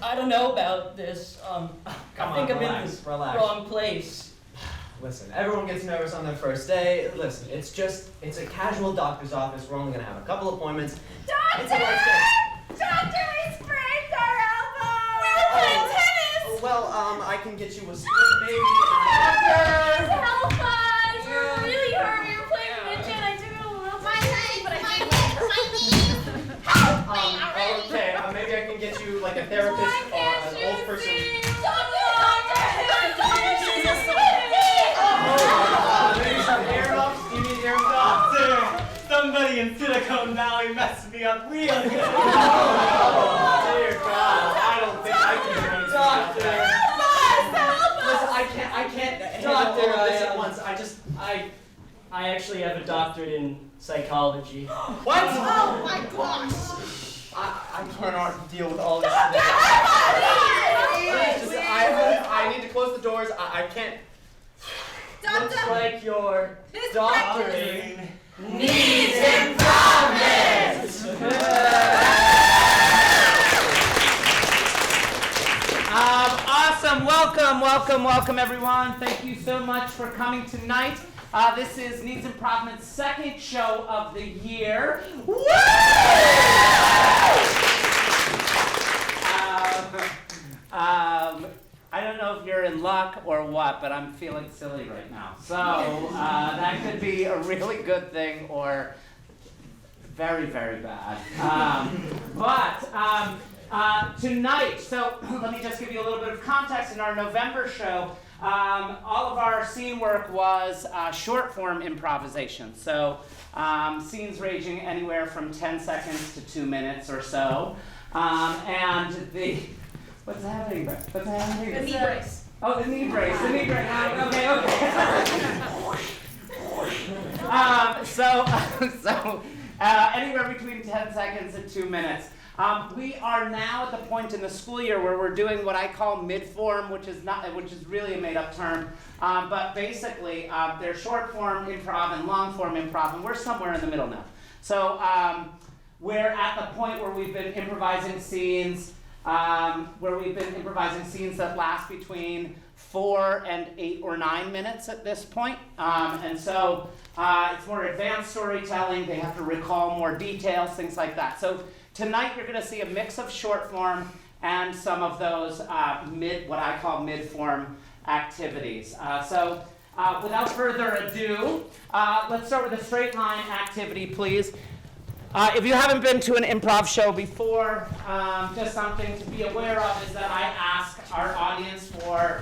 I don't know about this. I think I'm in the wrong place. Listen, everyone gets nervous on their first day. Listen, it's a casual doctor's office. We're only gonna have a couple appointments. Doctor! Doctor, we sprained our elbow! We were playing tennis! Well, I can get you a splint, maybe. Please help us! We're really hurt. We were playing midget. I took a little my knee, but my knee! Help me! Okay, maybe I can get you like a therapist or an old person. She's a Swiftie! Maybe some hair ups? Do you need hair ups? Doctor, somebody in Silicon Valley messed me up real good. Oh, dear God, I don't think I can do anything about that. Listen, I can't handle all of this at once. I actually have a doctorate in psychology. What? Oh my gosh! I cannot deal with all this today. Please, I need to close the doors. I can't. Looks like your doctorate Needs Improvement! Awesome. Welcome everyone. Thank you so much for coming tonight. This is Needs Improvement's second show of the year. Woo! I don't know if you're in luck or what, but I'm feeling silly right now. So that could be a really good thing or very, very bad. But tonight, so let me just give you a little bit of context. In our November show, all of our scene work was short form improvisation. So scenes ranging anywhere from 10 seconds to 2 minutes or so. And the... What's happening? The knee brace. Oh, the knee brace. Okay. So anywhere between 10 seconds and 2 minutes. We are now at the point in the school year where we're doing what I call mid-form, which is really a made-up term. But basically, they're short-form improv and long-form improv, and we're somewhere in the middle now. So we're at the point where we've been improvising scenes. That last between 4 and 8 or 9 minutes at this point. And so it's more advanced storytelling. They have to recall more details, things like that. So tonight you're going to see a mix of short form and some of those what I call mid-form activities. So without further ado, let's start with a straight line activity, please. If you haven't been to an improv show before, just something to be aware of is that I ask our audience for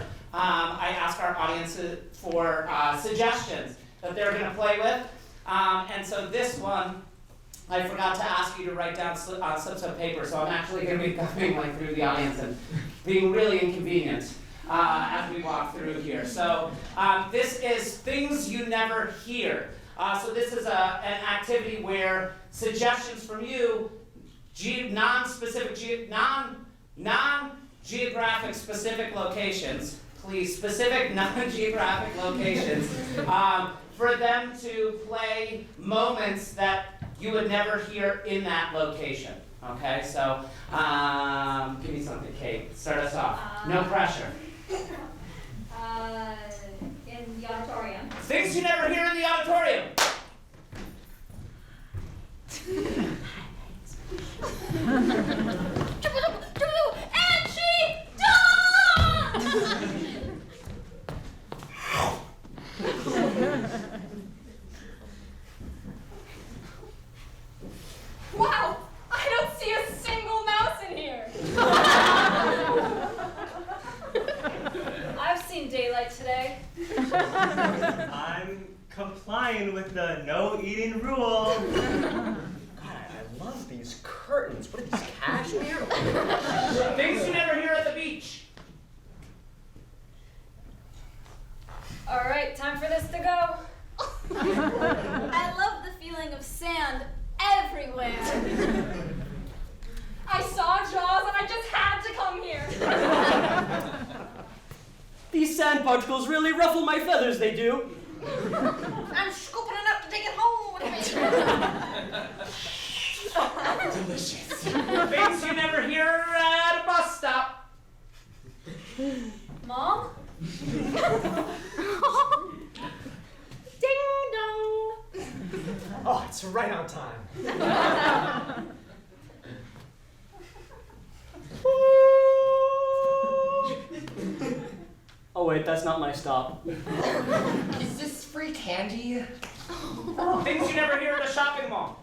suggestions that they're going to play with. And so this one, I forgot to ask you to write down slips of paper, so I'm actually going to be going through the audience and being really inconvenient as we walk through here. So this is Things You Never Hear. So this is an activity where suggestions from you, non-geographic specific locations, please, specific non-geographic locations, for them to play moments that you would never hear in that location. Okay, so give me something, Kate. Start us off. No pressure. In the auditorium. Things you never hear in the auditorium. And she died! Wow, I don't see a single mouse in here. I've seen daylight today. I'm complying with the no eating rule. God, I love these curtains. What are these, cashmere? Things you never hear at the beach. All right, time for this to go. I love the feeling of sand everywhere. I saw Jaws and I just had to come here. These sand particles really ruffle my feathers, they do. I'm scooping it up to take it home with me. Delicious. Things you never hear at a bus stop. Ding dong. Oh, it's right on time. Oh wait, that's not my stop. Is this free candy? Things you never hear at a shopping mall.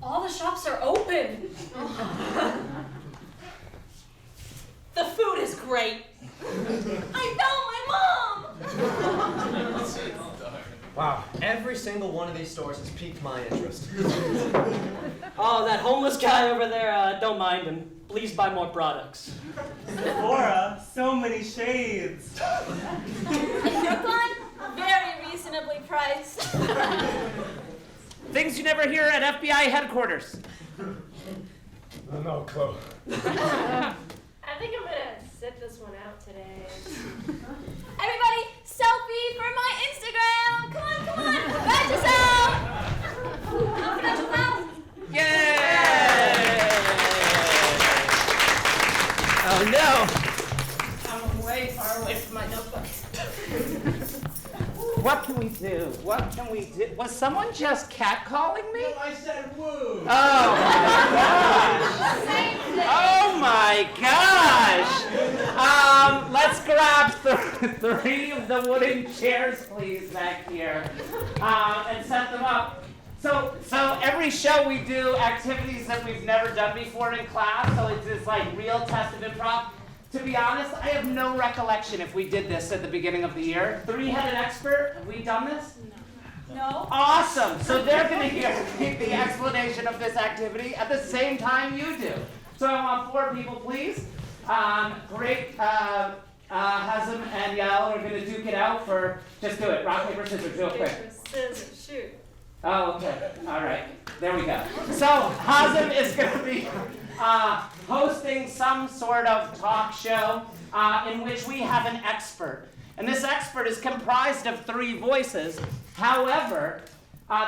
All the shops are open. The food is great. I found my mom. Wow, every single one of these stores has piqued my interest. Oh, that homeless guy over there, don't mind him. Please buy more products. Sephora, so many shades. And Brooklyn, very reasonably priced. Things you never hear at FBI headquarters. No clue. I think I'm gonna sit this one out today. Everybody, selfie for my Instagram! Come on, come on! Badge yourself! Confidential house! Yay! Oh no! I'm way far away from my notebook. What can we do? What can we do? Was someone just catcalling me? I said woo. Oh my gosh! Let's grab three of the wooden chairs, please, back here, and set them up. So every show we do activities that we've never done before in class. So it's this like real test of improv. To be honest, I have no recollection if we did this at the beginning of the year. Three-headed expert, have we done this? No. Awesome! So they're going to hear the explanation of this activity at the same time you do. So I want 4 people, please. Great. Hazem and Yael are going to duke it out for, just do it. Rock, paper, scissors, real quick. Scissors, shoot. Oh, okay. All right. There we go. So Hazem is going to be hosting some sort of talk show in which we have an expert. And this expert is comprised of 3 voices. However,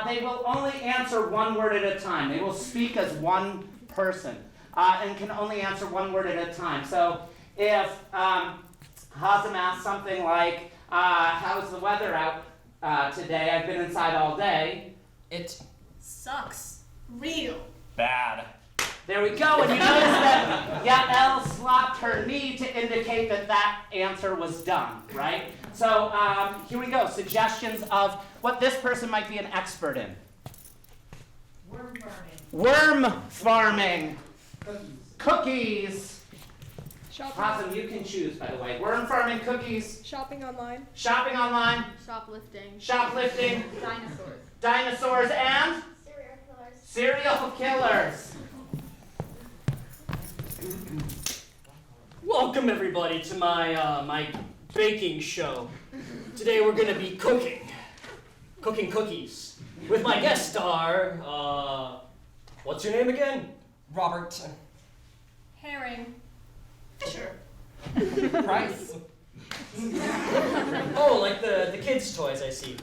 they will only answer one word at a time. They will speak as one person and can only answer one word at a time. So if Hazem asks something like, how's the weather out today? I've been inside all day. It Sucks. Real. bad. There we go, and you notice that Yael slapped her knee to indicate that that answer was done, right? So here we go, suggestions of what this person might be an expert in. Worm farming. Worm farming. Cookies. Shopping, Hazem, you can choose, by the way. Worm farming, cookies, shopping online, shopping online, shoplifting, shoplifting, dinosaurs. dinosaurs, and serial killers. Welcome everybody to my my baking show. Today we're gonna be cooking cookies with my guest star. What's your name again? Robert. Herring. Fisher. Price. Oh, like the kids' toys, I see.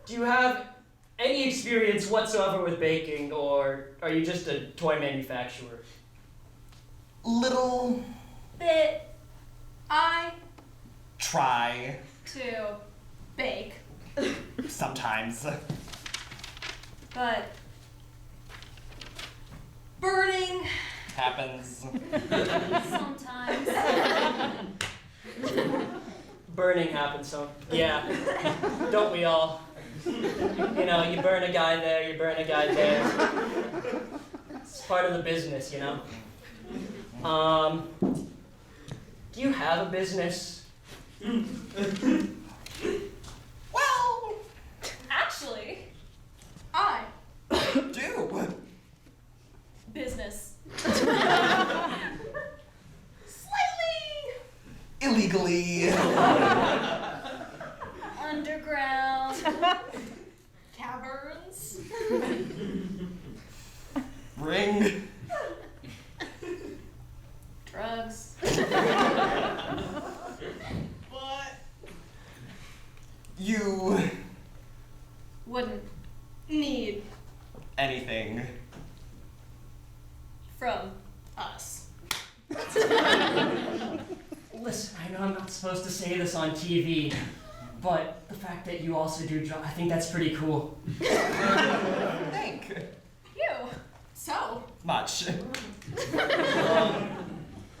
Do you have any experience whatsoever with baking, or are you just a toy manufacturer? Little. Bit. I Try. to bake, Sometimes. but burning Happens. sometimes. Burning happens, so yeah. Don't we all? You know, you burn a guy there, you burn a guy there. It's part of the business, you know. Do you have a business? Well, Actually, I do. business. Slightly Illegally. underground caverns. Ring. Drugs. But you Wouldn't need anything. from us. not supposed to say this on TV, but the fact that you also do drugs, I think that's pretty cool. Thank. You. So. Much.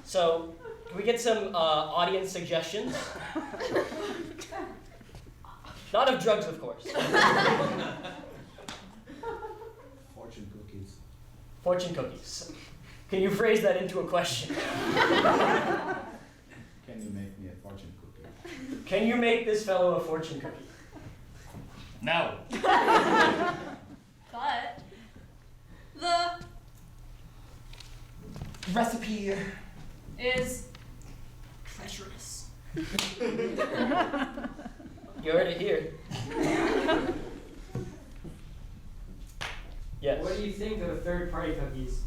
So, can we get some audience suggestions? Not of drugs, of course. Fortune cookies. Fortune cookies. Can you phrase that into a question? Can you make me a fortune cookie? Can you make this fellow a fortune cookie? No. But. The. Recipe. Is. Treacherous. You heard it here. Yes. What do you think of the third-party cookies?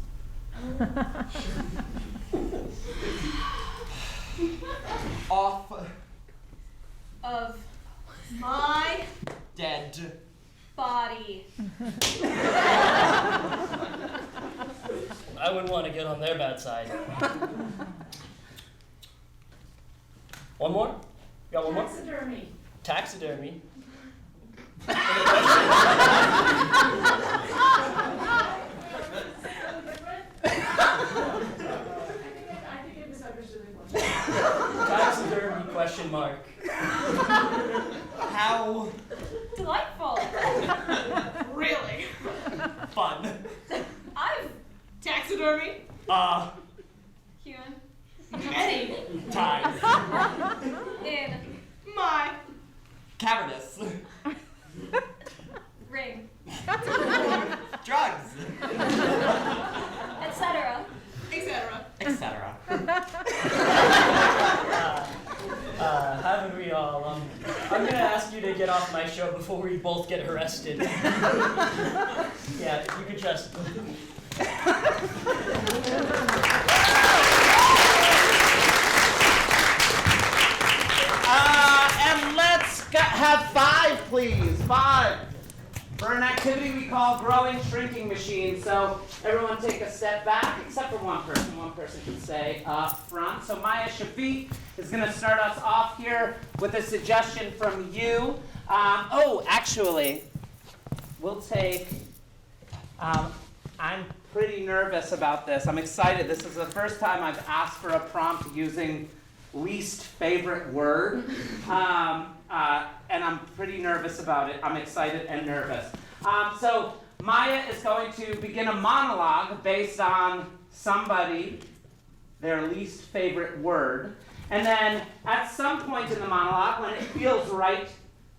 Off. Of. My. Dead. Body. I wouldn't want to get on their bad side. One more? Got one more? Taxidermy. Taxidermy. Taxidermy question mark. How Delightful. Really? fun. I've taxidermy. Human. Many. Times. In. My. Cavernous. Ring. Drugs. Etc. Etc. Haven't we all? I'm gonna ask you to get off my show before we both get arrested. Yeah, if you could just. And let's have 5, please. 5. For an activity we call growing shrinking machine. So everyone take a step back, except for one person. One person can stay up front. So Maya Shafiq is going to start us off here with a suggestion from you. Actually, we'll take. I'm pretty nervous about this. I'm excited. This is the first time I've asked for a prompt using least favorite word. And I'm pretty nervous about it. I'm excited and nervous. So Maya is going to begin a monologue based on somebody, their least favorite word. And then at some point in the monologue, when it feels right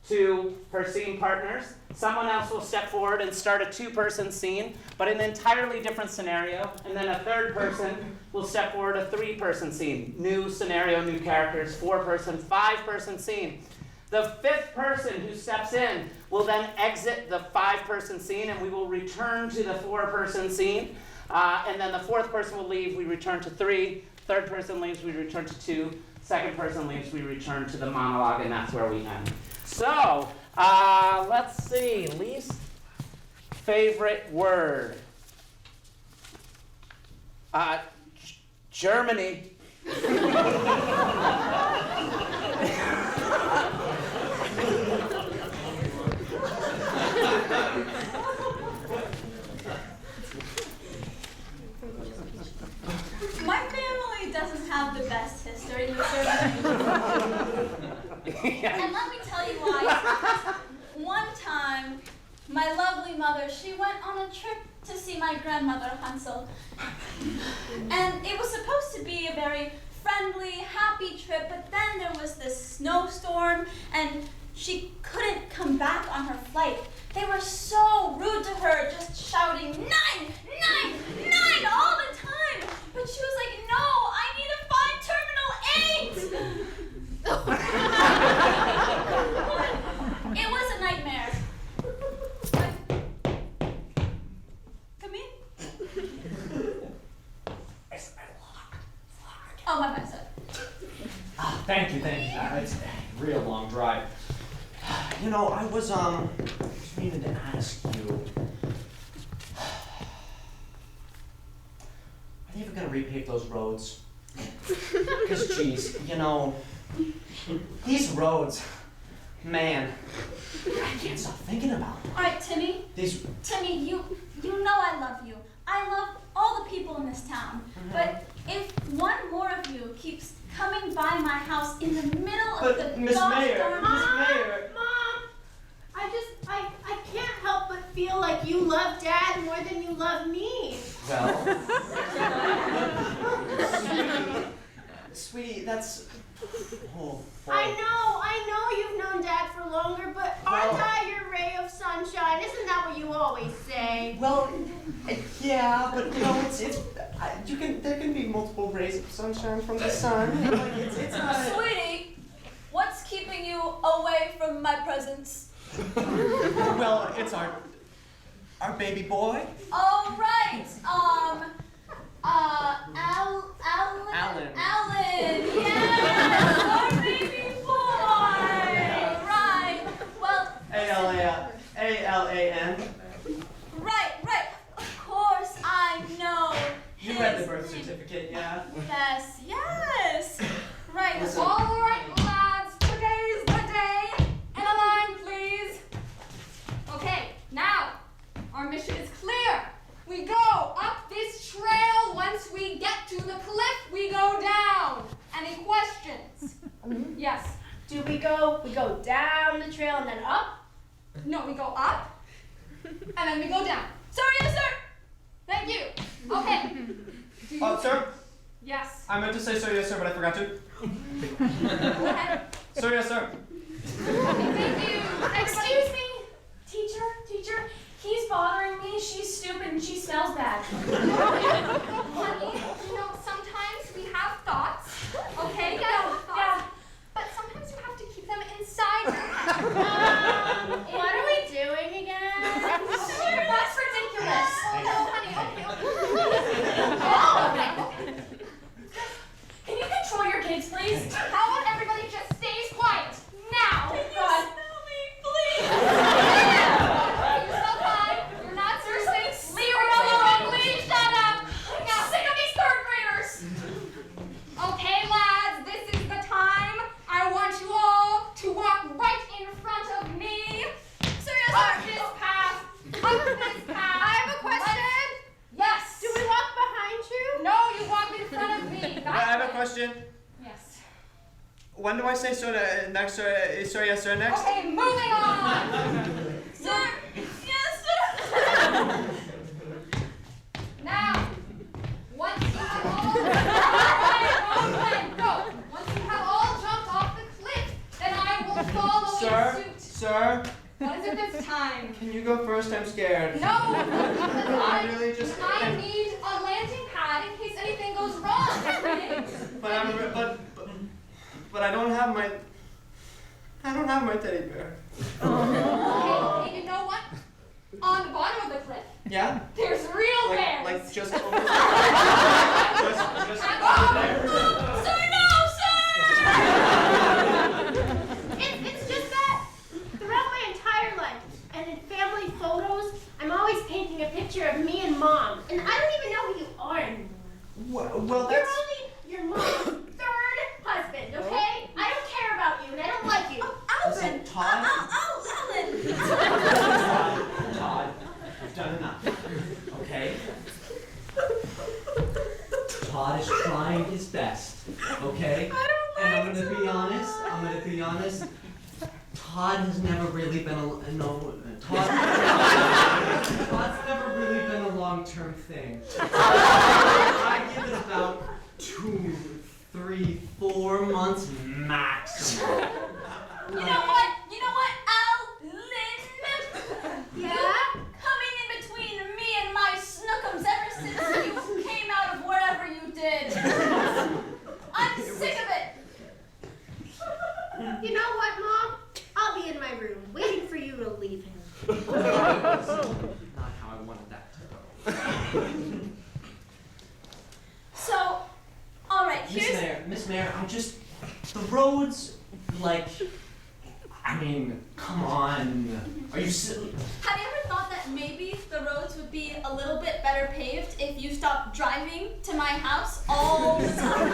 to her scene partners, someone else will step forward and start a 2-person scene, but in an entirely different scenario. And then a third person will step forward, a 3-person scene. New scenario, new characters, 4-person, 5-person scene. The 5th person who steps in will then exit the 5-person scene, and we will return to the 4-person scene. And then the 4th person will leave, we return to 3. 3rd person leaves, we return to 2. 2nd person leaves, we return to the monologue, and that's where we end. So, let's see. Least favorite word. Germany. My family doesn't have the best history with Germany. And let me tell you why. One time, my lovely mother, she went on a trip to see my grandmother, Hansel. And it was supposed to be a very friendly, happy trip, but then there was this snowstorm, and she couldn't come back on her flight. They were so rude to her, just shouting, 9, 9, 9 all the time. But she was like, no, I need to find Terminal 8. It was a nightmare. Come in. It's locked. Oh, my bad, sir. Thank you. It's a real long drive. You know, I was meaning to ask you. Are they ever gonna repave those roads? Because, geez, you know, These roads, man, I can't stop thinking about them. All right, Timmy. Timmy, you know I love you. I love all the people in this town. But if one more of you keeps coming by my house in the middle of the Miss gosh Mayor, darn- Miss Mayor. Mom, I can't help but feel like you love Dad more than you love me. Well, sweetie, that's. Oh, boy. I know you've known Dad for longer, but aren't I your ray of sunshine? Isn't that what you always say? Well, yeah, but you know, there can be multiple rays of sunshine from the sun. Like, it's not. Sweetie, what's keeping you away from my presence? Well, it's our baby boy. Oh, right. Alan. Alan, yes, our baby boy. Right. Well, A-L-A-N. right. Of course, I know. You read the his birth name. certificate, yeah? Yes. Right. Listen. All right, lads. Today's the day. And a line, please. Okay. Now, our mission is clear. We go up this trail. Once we get to the cliff, we go down. Any questions? Yes. Do we go down the trail and then up? No, we go up, and then we go down. Sir, yes, sir. Thank you. Okay. Do you- Sir? Yes. I meant to say sir, yes, sir, but I forgot to. Go ahead. Sir, yes, sir. Thank you. Excuse me, teacher. He's bothering me. She's stupid and she smells bad. Honey, sometimes we have thoughts. Okay? Yeah. But sometimes you have to keep them inside your head. What are we doing again? That's ridiculous. No, honey. Okay. Can you control your kids, please? How about everybody just stays quiet now? Can you God. smell me, please? You're so fine. You're not thirsty. Leave her alone. Please shut up. Now, sick of these third graders. Okay, lads, this is the time. I want you all to walk right in front of me. Sir, Up this path. Up this path. I have a question. Yes. Do we walk behind you? No, you walk in front of me. I have a question. Yes. When do I say sir next, sir, yes, sir, next? Okay, moving on. Sir. Yes, sir. Now, once you have all go. Once you have all jumped off the cliff, then I will follow in suit. Sir, What is it this time? can you go first? I'm scared. No, I really just. I need a landing pad in case anything goes wrong. But I don't have my teddy bear. Okay, you know what? On the bottom of the cliff, Yeah? there's real bears. Like just over there. just Oh, over there. sir, no, sir! It's just that throughout my entire life and in family photos, I'm always painting a picture of me and Mom, and I don't even know who you are anymore. Well, You're only your mom's third husband, okay? I don't care about you, and I don't like you. Listen, Todd. Alan! Todd, you've done enough. Okay? Todd is trying his best. Okay? And I'm gonna be honest. Todd has never really been Todd's never really been a long-term thing. I give it about 2, 3, 4 months maximum. You know what, Alan? Yeah? Coming in between me and my snookums ever since you came out of wherever you did. I'm sick of it. You know what, Mom? I'll be in my room, waiting for you to leave him. Not how I wanted that to go. So, all right, Miss Mayor, the roads, come on. Are you silly? Have you ever thought that maybe the roads would be a little bit better paved if you stopped driving to my house all the time?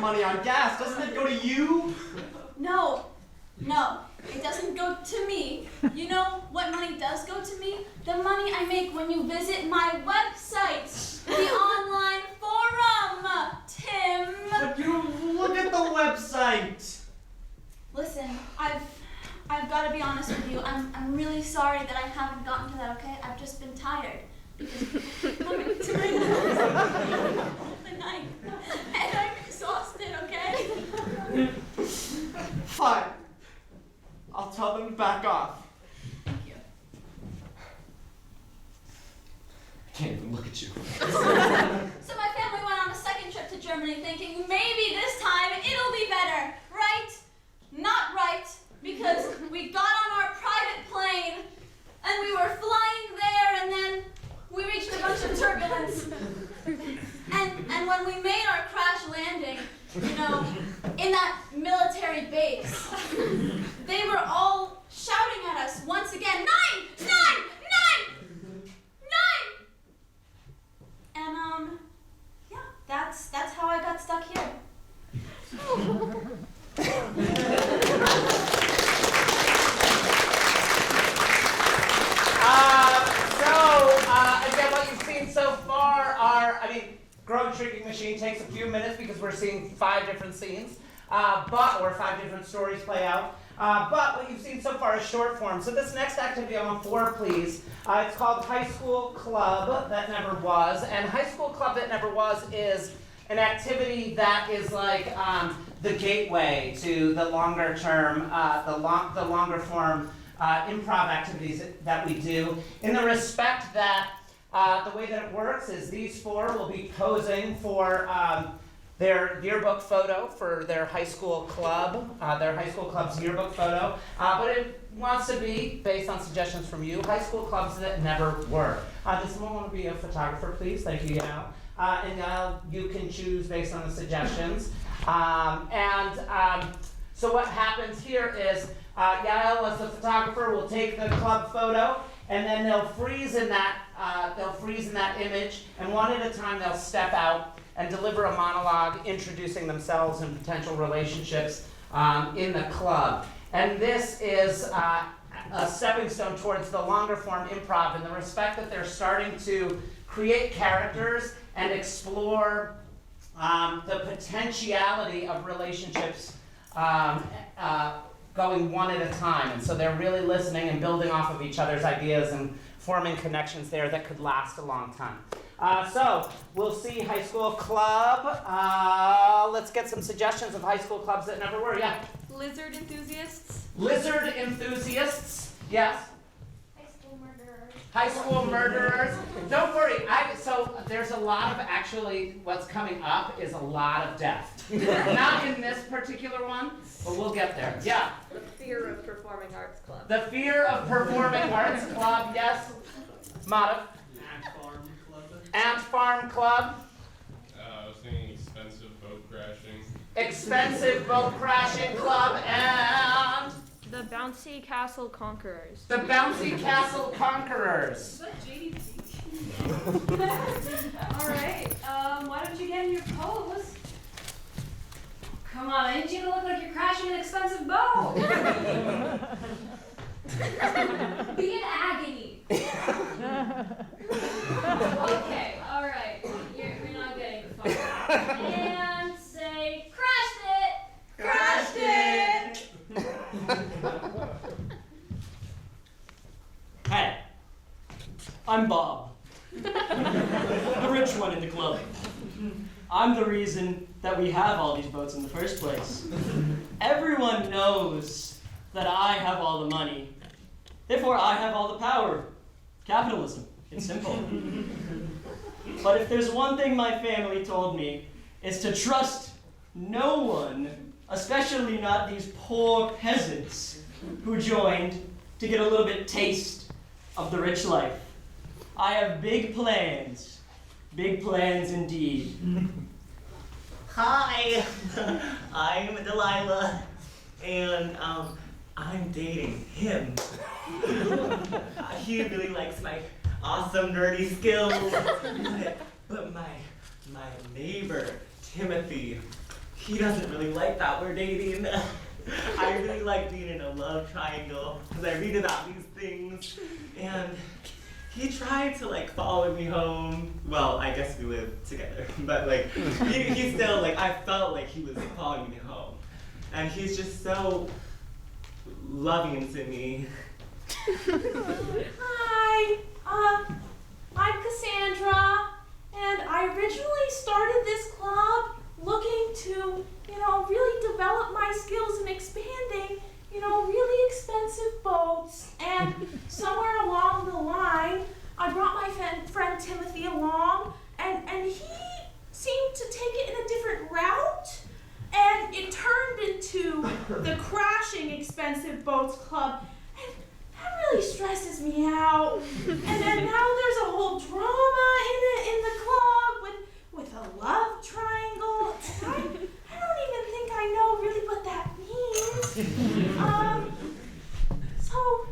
money on gas. Doesn't it go to you? No, it doesn't go to me. You know what money does go to me? The money I make when you visit my website, the online forum, Tim. But you look at the website. Listen, I've got to be honest with you. I'm really sorry that I haven't gotten to that, okay? I've just been tired. Because coming to my the night, and I'm exhausted, okay? Fine. I'll tell them to back off. Thank you. I can't even look at you. So my family went on a second trip to Germany thinking maybe this time it'll be better, right? Not right, because we got on our private plane and we were flying there and then we reached a bunch of turbulence. And when we made our crash landing, you know, in that military base, they were all shouting at us once again, 9! And yeah, that's how I got stuck here. Again, what you've seen so far are, Growing Shrinking Machine takes a few minutes because we're seeing 5 different scenes, or 5 different stories play out. But what you've seen so far is short form. So this next activity on 4, please. It's called High School Club That Never Was. And High School Club That Never Was is an activity that is like the gateway to the longer term, the longer form improv activities that we do, in the respect that the way that it works is these 4 will be posing for their yearbook photo for their high school club, their high school club's yearbook photo, but it wants to be, based on suggestions from you, high school clubs that never were. Does someone want to be a photographer, please? Thank you, Yael. And Yael, you can choose based on the suggestions. So what happens here is Yael, as the photographer, will take the club photo, and then they'll freeze in that image, and one at a time they'll step out and deliver a monologue introducing themselves and potential relationships in the club. And this is a stepping stone towards the longer form improv in the respect that they're starting to create characters and explore the potentiality of relationships going one at a time. And so they're really listening and building off of each other's ideas and forming connections there that could last a long time. So we'll see high school club. Let's get some suggestions of high school clubs that never were. Yeah. Lizard enthusiasts. Lizard enthusiasts. Yes. High school murderers. High school murderers. Don't worry. So there's a lot of actually what's coming up is a lot of death. Not in this particular one, but we'll get there. Yeah. The Fear of Performing Arts Club. The Fear of Performing Arts Club. Yes. Mata. Ant Farm Club. I was thinking expensive boat crashing. Expensive boat crashing club and The Bouncy Castle Conquerors. the Bouncy Castle Conquerors. Is that JDC? Alright, why don't you get in your pose? Come on, I need you to look like you're crashing an expensive boat. Be in agony. Okay, alright. You're not getting far. And say, crashed it! Crashed it! Hey, I'm Bob, the rich one in the club. I'm the reason that we have all these boats in the first place. Everyone knows that I have all the money. Therefore, I have all the power. Capitalism. It's simple. But if there's one thing my family told me, it's to trust no one, especially not these poor peasants who joined to get a little bit taste of the rich life. I have big plans indeed. Hi, I'm Delilah, and I'm dating him. He really likes my awesome nerdy skills, but my neighbor Timothy, he doesn't really like that we're dating. I really like being in a love triangle because I read about these things, and he tried to like follow me home. Well, I guess we live together, but like he still like I felt like he was following me home, and he's just so loving to me. Hi, I'm Cassandra, and I originally started this club looking to, really develop my skills in expanding, really expensive boats. And somewhere along the line, I brought my friend Timothy along, and he seemed to take it in a different route, and it turned into the Crashing Expensive Boats Club. And that really stresses me out. And then now there's a whole drama in the club with a love triangle. And I don't even think I know really what that means. So,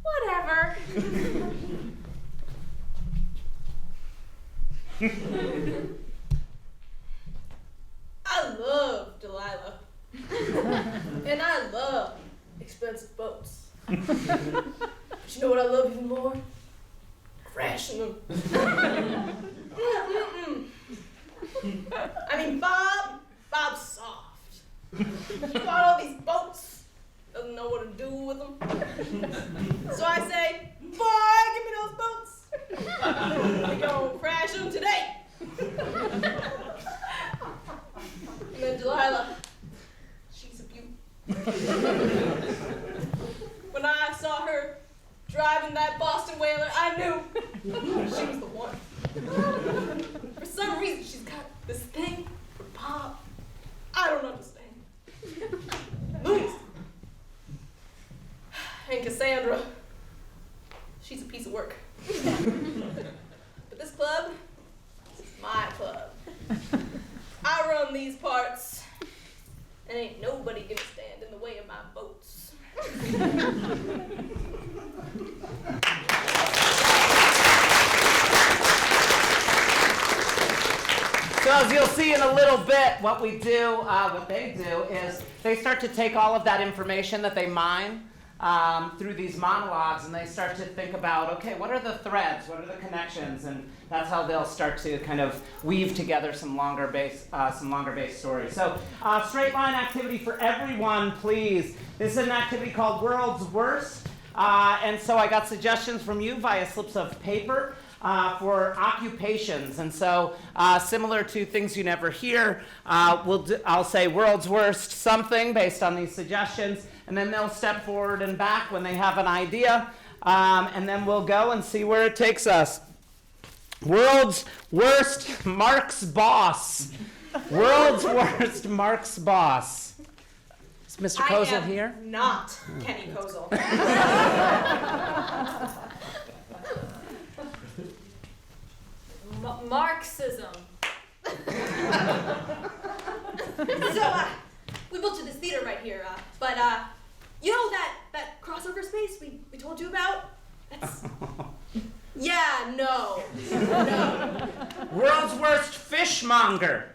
whatever. I love Delilah. And I love expensive boats. But you know what I love even more? Crashing them. I mean, Bob's soft. He bought all these boats, doesn't know what to do with them. So I say, boy, give me those boats. We gonna crash them today. And then Delilah, she's a beaut. When I saw her driving that Boston Whaler, I knew she was the one. For some reason, she's got this thing for Bob. I don't understand. Louise. And Cassandra, she's a piece of work. But this club, this is my club. I run these parts, and ain't nobody gonna stand in the way of my boats. So as you'll see in a little bit, what they do is they start to take all of that information that they mine through these monologues, and they start to think about, okay, what are the threads, what are the connections, and that's how they'll start to kind of weave together some longer base stories. So straight line activity for everyone, please. This is an activity called World's Worst, and so I got suggestions from you via slips of paper. For occupations, and so similar to things you never hear, I'll say world's worst something based on these suggestions, and then they'll step forward and back when they have an idea, and then we'll go and see where it takes us. World's worst Mark's boss. World's worst Mark's boss. Is Mr. Kozel here? Not Kenny Kozel. Marxism. So, we built to this theater right here, but, you know that crossover space we told you about? That's... Yeah, no. World's worst fishmonger.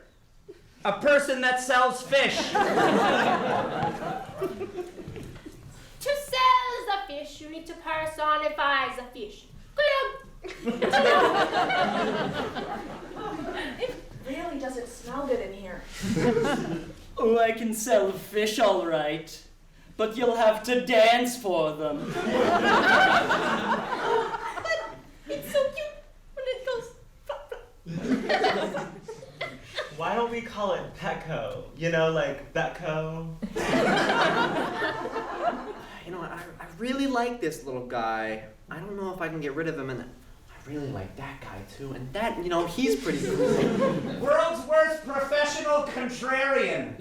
A person that sells fish. To sell the fish, you need to personify the fish. It really doesn't smell good in here. Oh, I can sell fish all right, but you'll have to dance for them. But it's so cute when it goes flop, flop. Why don't we call it Petco? You know, like Betco? I really like this little guy. I don't know if I can get rid of him, and I really like that guy too. And that, he's pretty cool. World's worst professional contrarian.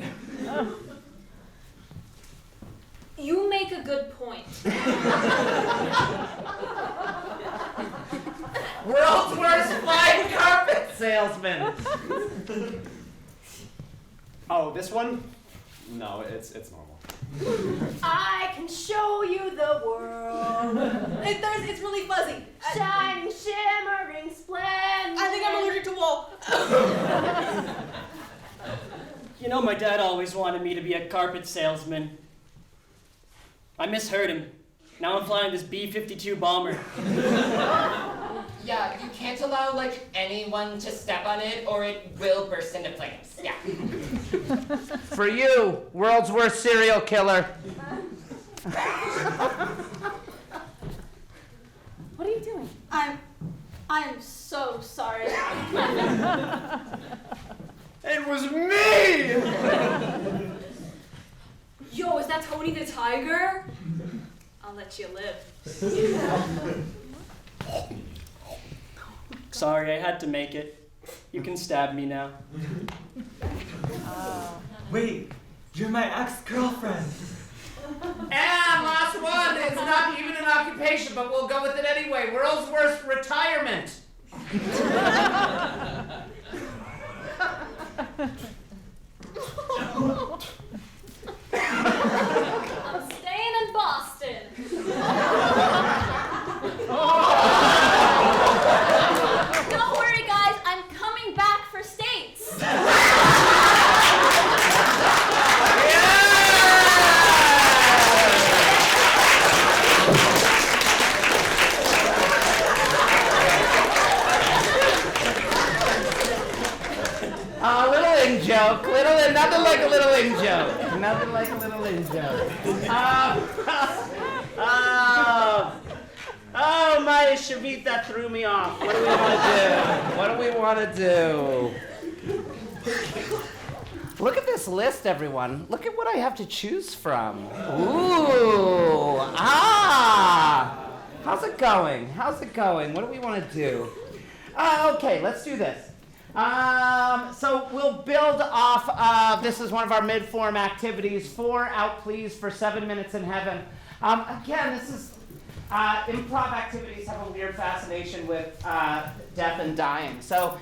You make a good point. World's worst flying carpet salesman. Oh, this one? No, it's normal. I can show you the world. It's really fuzzy. Shining, shimmering, splendid. I think I'm allergic to wool. know my dad always wanted me to be a carpet salesman. I misheard him. Now I'm flying this B-52 bomber. Yeah, you can't allow, like, anyone to step on it or it will burst into flames. Yeah. For you, world's worst serial killer. What are you doing? I'm so sorry. It was me! Yo, is that Tony the Tiger? I'll let you live. Sorry, I had to make it. You can stab me now. Wait, you're my ex-girlfriend. And last one. It's not even an occupation, but we'll go with it anyway. World's worst retirement. I'm staying in Boston. Don't worry, guys. I'm coming back for States. Joke, nothing like a little in joke. Nothing like a little in joke. Oh, my Shavita threw me off. What do we want to do? What do we want to do? Look at this list, everyone. Look at what I have to choose from. Ooh, how's it going? How's it going? What do we want to do? Okay, let's do this. So we'll build off this is one of our mid-form activities. 4 out, please, for 7 minutes in heaven. Again, this is improv activities have a weird fascination with death and dying. So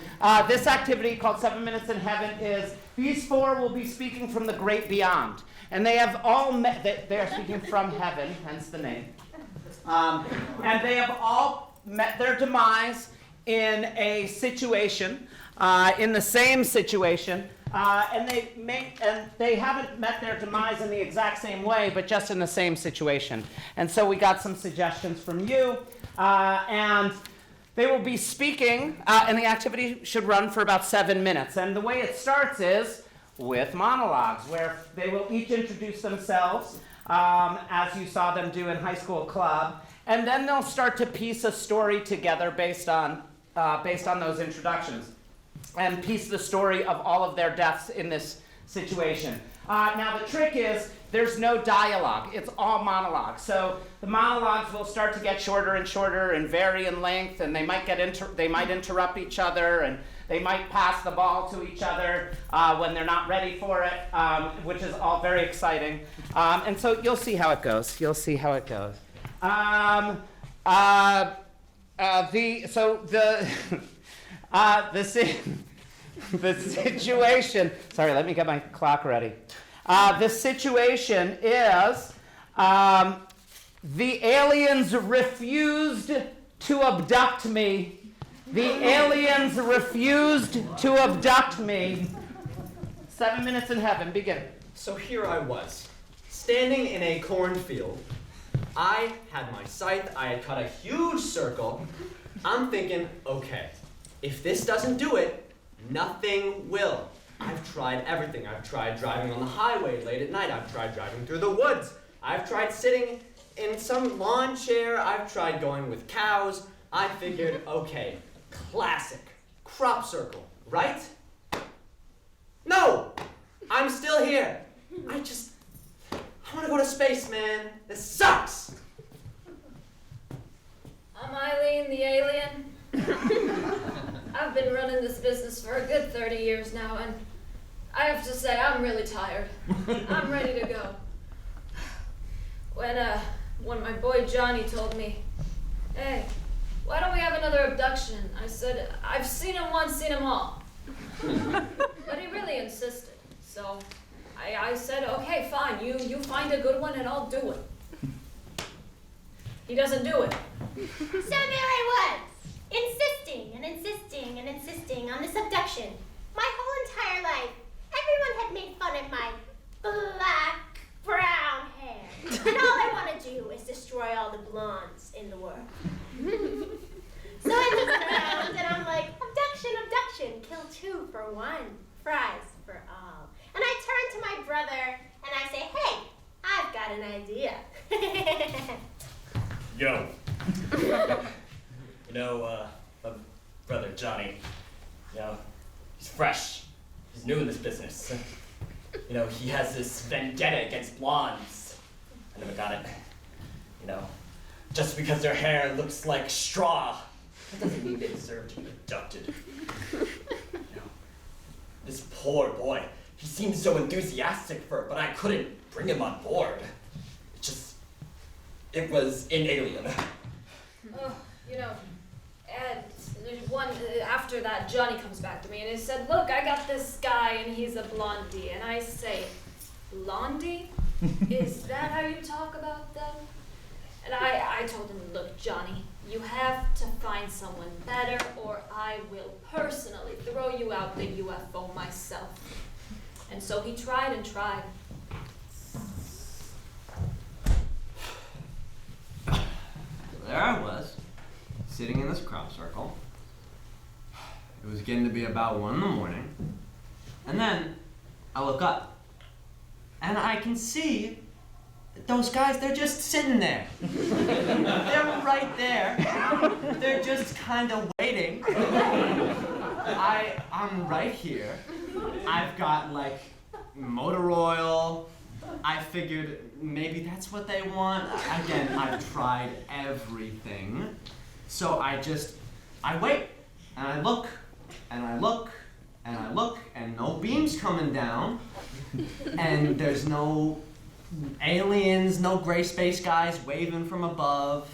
this activity called 7 minutes in heaven is these 4 will be speaking from the great beyond, and they have all met. They are speaking from heaven, hence the name, and they have all met their demise in a situation. In the same situation, and they haven't met their demise in the exact same way, but just in the same situation. And so we got some suggestions from you, and they will be speaking, and the activity should run for about 7 minutes. And the way it starts is with monologues, where they will each introduce themselves, as you saw them do in high school club, and then they'll start to piece a story together based on those introductions, and piece the story of all of their deaths in this situation. Now the trick is there's no dialogue. It's all monologue. So the monologues will start to get shorter and shorter and vary in length, and they might interrupt each other, and they might pass the ball to each other when they're not ready for it, which is all very exciting. And so you'll see how it goes. You'll see how it goes. The situation, sorry, let me get my clock ready. The situation is the aliens refused to abduct me. The aliens refused to abduct me. 7 minutes in heaven, begin. So here I was, standing in a cornfield. I had my scythe, I had cut a huge circle. I'm thinking, okay, if this doesn't do it, nothing will. I've tried everything. I've tried driving on the highway late at night. I've tried driving through the woods. I've tried sitting in some lawn chair. I've tried going with cows. I figured, okay, classic, crop circle, right? No! I'm still here. I want to go to space, man. This sucks! I'm Eileen, the alien. I've been running this business for a good 30 years now, and I have to say I'm really tired. I'm ready to go. When my boy Johnny told me, hey, why don't we have another abduction? I said, I've seen him once, seen him all. But he really insisted. So I said, okay, fine, you find a good one and I'll do it. He doesn't do it. So there I was, insisting and insisting and insisting on this abduction. My whole entire life, everyone had made fun for one, fries for all. And I turn to my brother and I say, hey, I've got an idea. Yo. My brother Johnny, he's fresh. He's new in this business. He has this vendetta against blondes. I never got it. Just because their hair looks like straw, that doesn't mean they deserve to be abducted. This poor boy, he seemed so enthusiastic for it, but I couldn't bring him on board. It was inalien. And after that, Johnny comes back to me and he said, look, I got this guy and he's a blondie. And I say, blondie? Is that how you talk about them? And I told him, look, Johnny, you have to find someone better or I will personally throw you out the UFO myself. And so he tried and tried. There I was, sitting in this crop circle. It was getting to be about 1 in the morning. And then I look up and I can see those guys, they're just sitting there. They're right there. They're just kind of waiting. I'm right here. I've got like motor oil. I figured maybe that's what they want. Again, I've tried everything. So I wait, and I look, and I look, and I look, and no beams coming down, and there's no aliens, no gray space guys waving from above.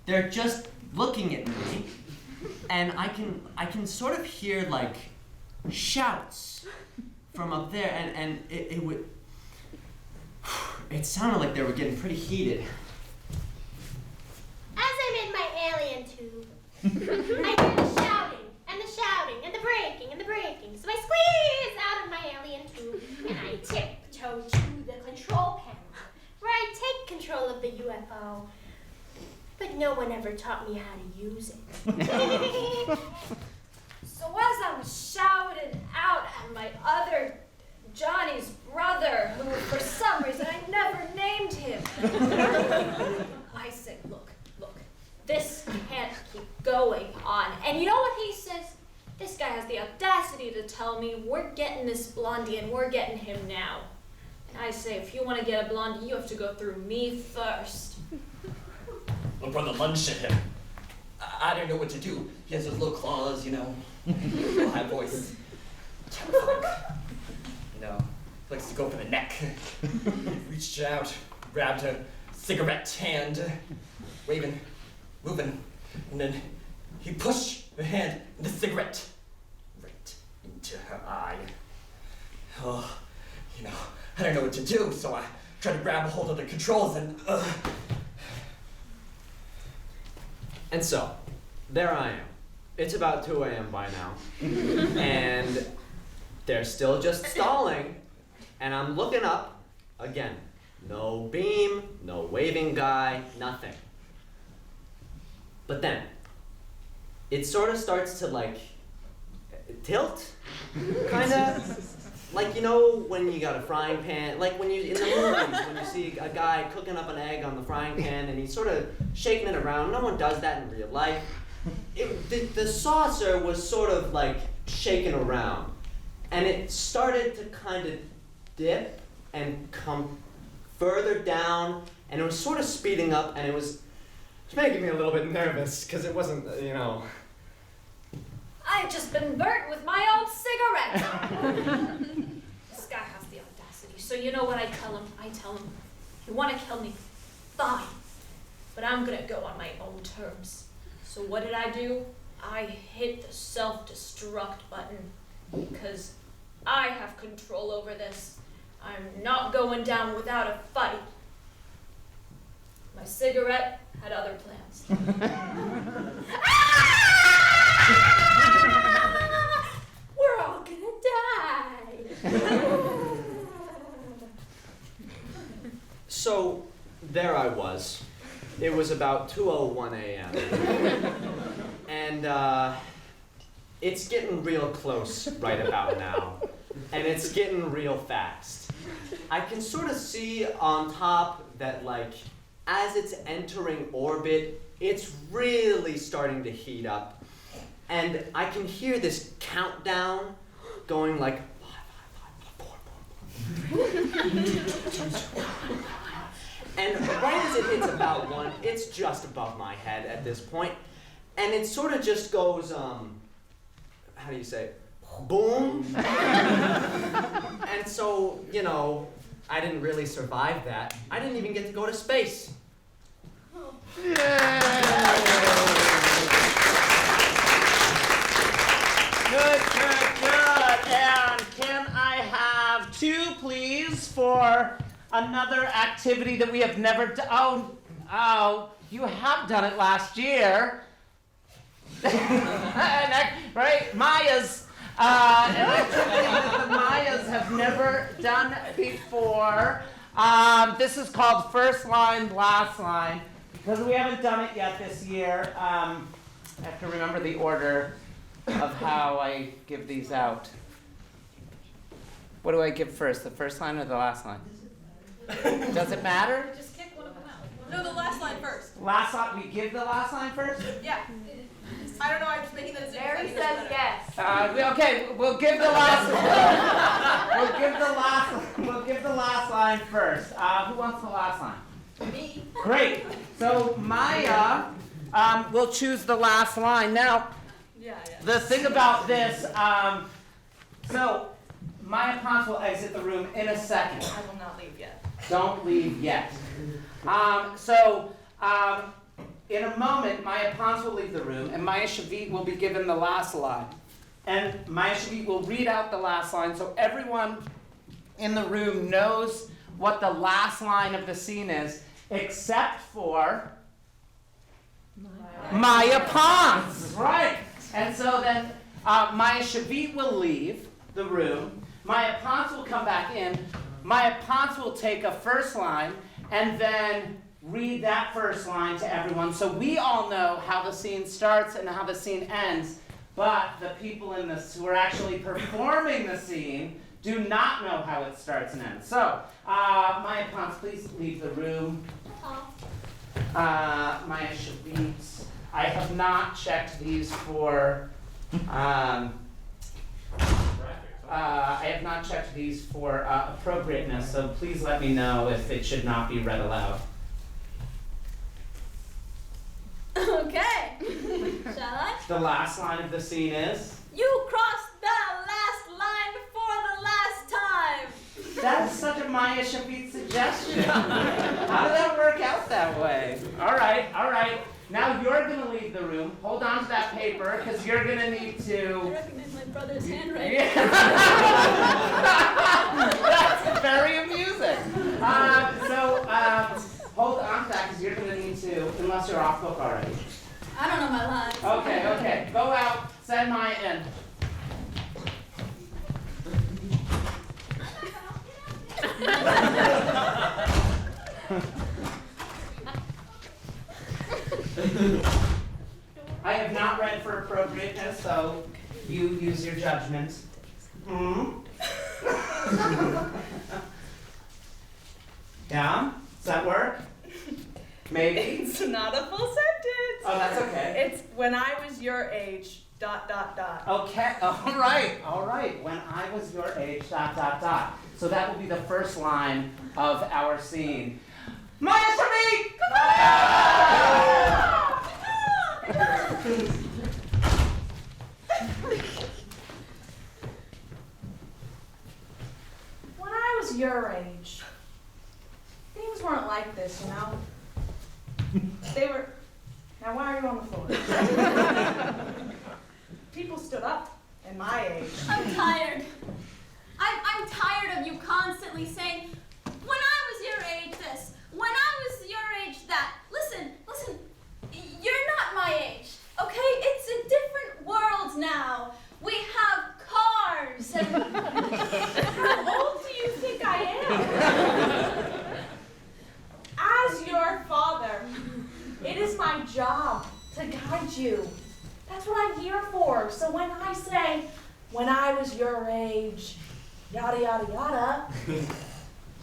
They're just looking at me, and I can sort of hear like shouts from up there, and it sounded like they were getting pretty heated. As I'm in my alien tube, I hear the shouting, and the shouting, and the breaking, and the breaking. So I squeeze out of my alien tube, and I tiptoe to the control panel, where I take control of the UFO. But no one ever taught me how to use it. So as I was shouting out at my other Johnny's brother, who for some reason I never named him, I said, look, this can't keep going on. And you know what he says? This guy has the audacity to tell me we're getting this blondie and we're getting him now. And I say, if you want to get a blondie, you have to go through me first. My brother lunged at him. I didn't know what to do. He has those little claws, little high voice. Likes to go for the neck. He reached out, grabbed a cigarette hand, waving, moving, and then he pushed the hand and the cigarette right into her eye. Oh, I didn't know what to do, so I tried to grab a hold of the controls and And so, there I am. It's about 2 a.m. by now. And they're still just stalling. And I'm looking up, again, no beam, no waving guy, nothing. But then, it sort of starts to like, tilt, kinda. Like, when you got a frying pan, like when you, in the movies, when you see a guy cooking up an egg on the frying pan and he's sort of shaking it around. No one does that in real life. The saucer was sort of like shaking around. And it started to kind of dip and come further down, and it was sort of speeding up, and it was making me a little bit nervous, because it wasn't, I've just been burnt with my own cigarette. This guy has the audacity. So you know what I tell him? I tell him, you want to kill me? Fine. But I'm going to go on my own terms. So what did I do? I hit the self-destruct button because I have control over this. I'm not going down without a fight. My cigarette had other plans. We're all gonna die. So, there I was. It was about 2:01 a.m. And it's getting real close right about now, and it's getting real fast. I can sort of see on top that, like, as it's entering orbit, it's really starting to heat up. And I can hear this countdown going like 5, 4, 4. And right as it hits about 1, it's just above my head at this point. And it sort of just goes, how do you say it? Boom. And so, you know, I didn't really survive that. I didn't even get to go to space. Good. And can I have 2, please, for another activity that we have never done? Oh, you have done it last year. Right? Maya's an activity that the Mayas have never done before. This is called first line, last line. Because we haven't done it yet this year, I have to remember the order of how I give these out. What do I give first, the first line or the last line? Does it matter? Just kick one of them out. No, the last line first. Last line, we give the last line first? Yeah. I don't know, I'm just making that decision. Mary says yes. Okay, we'll give the last we'll give the last line first. Who wants the last line? Me. Great. So Maya will choose the last line. Now, the thing about this, so Maya Ponce will exit the room in a second. I will not leave yet. Don't leave yet. In a moment, Maya Ponce will leave the room, and Maya Shavit will be given the last line. And Maya Shavit will read out the last line, so everyone in the room knows what the last line of the scene is, except for Maya Ponce. Right. And so then Maya Shavit will leave the room. Maya Ponce will come back in. Maya Ponce will take a first line and then read that first line to everyone. So we all know how the scene starts and how the scene ends, but the people in this who are actually performing the scene do not know how it starts and ends. So, Maya Ponce, please leave the room. Maya Shavit, I have not checked these for, appropriateness, so please let me know if it should not be read aloud. Okay. Shall I? The last line of the scene is? You crossed the last line for the last time. That's such a Maya Shavit suggestion. How did that work out that way? All right. Now you're going to leave the room. Hold on to that paper, because you're going to need to... I recognize my brother's handwriting. Yeah. That's very amusing. Hold on to that, because you're going to need to, unless you're off book already. I don't know my lines. Okay. Go out. Send Maya in. I have not read for appropriateness, so you use your judgment. Yeah? Does that work? Maybe? It's not a full sentence. Oh, that's okay. It's when I was your age, ... Okay, all right. When I was your age, ... So that will be the first line of our scene. Maya Shavit! When I was your age, things weren't like this, you know? They were... Now why are you on the floor? People stood up in my age. I'm tired. I'm tired of you constantly saying, when I was your age this, when I was your age that. Listen, you're not my age, okay? It's a different world now. We have cars and... How old do you think I am? As your father, it is my job to guide you. That's what I'm here for. So when I say, when I was your age, yada yada yada,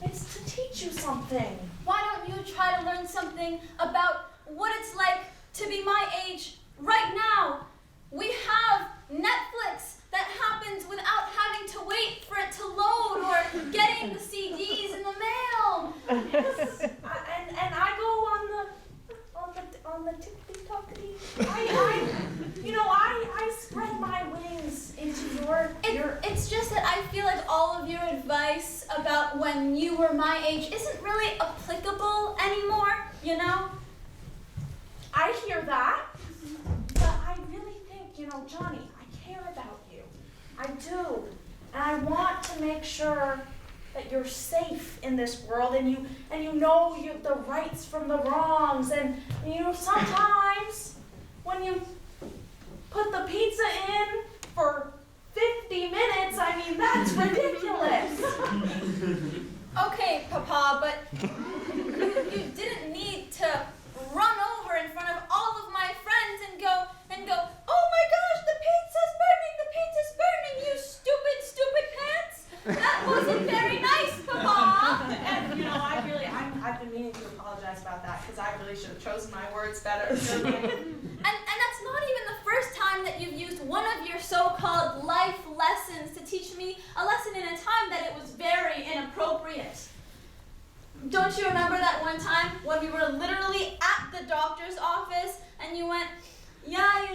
it's to teach you something. Why don't you try to learn something about what it's like to be my age right now? We have Netflix that happens without having to wait for it to load or getting the CDs in the mail. And I go on the tickety-tockety. I spread my wings into your. It's just that I feel like all of your advice about when you were my age isn't really applicable anymore, you know? I hear that, but I really think, Johnny, I care about you. I do. And I want to make sure that you're safe in this world and you know the rights from the wrongs. And sometimes when you put the pizza in for 50 minutes, that's ridiculous. Okay, Papa, but you didn't need to run over in front of all of my friends and go, oh my gosh, the pizza's burning, you stupid pants. That wasn't very nice, Papa. And I've been meaning to apologize about that because I really should have chosen my words better. And that's not even the first time that you've used one of your so-called life lessons to teach me a lesson in a time that it was very inappropriate. Don't you remember that one time when we were literally at the doctor's office and you went, yeah,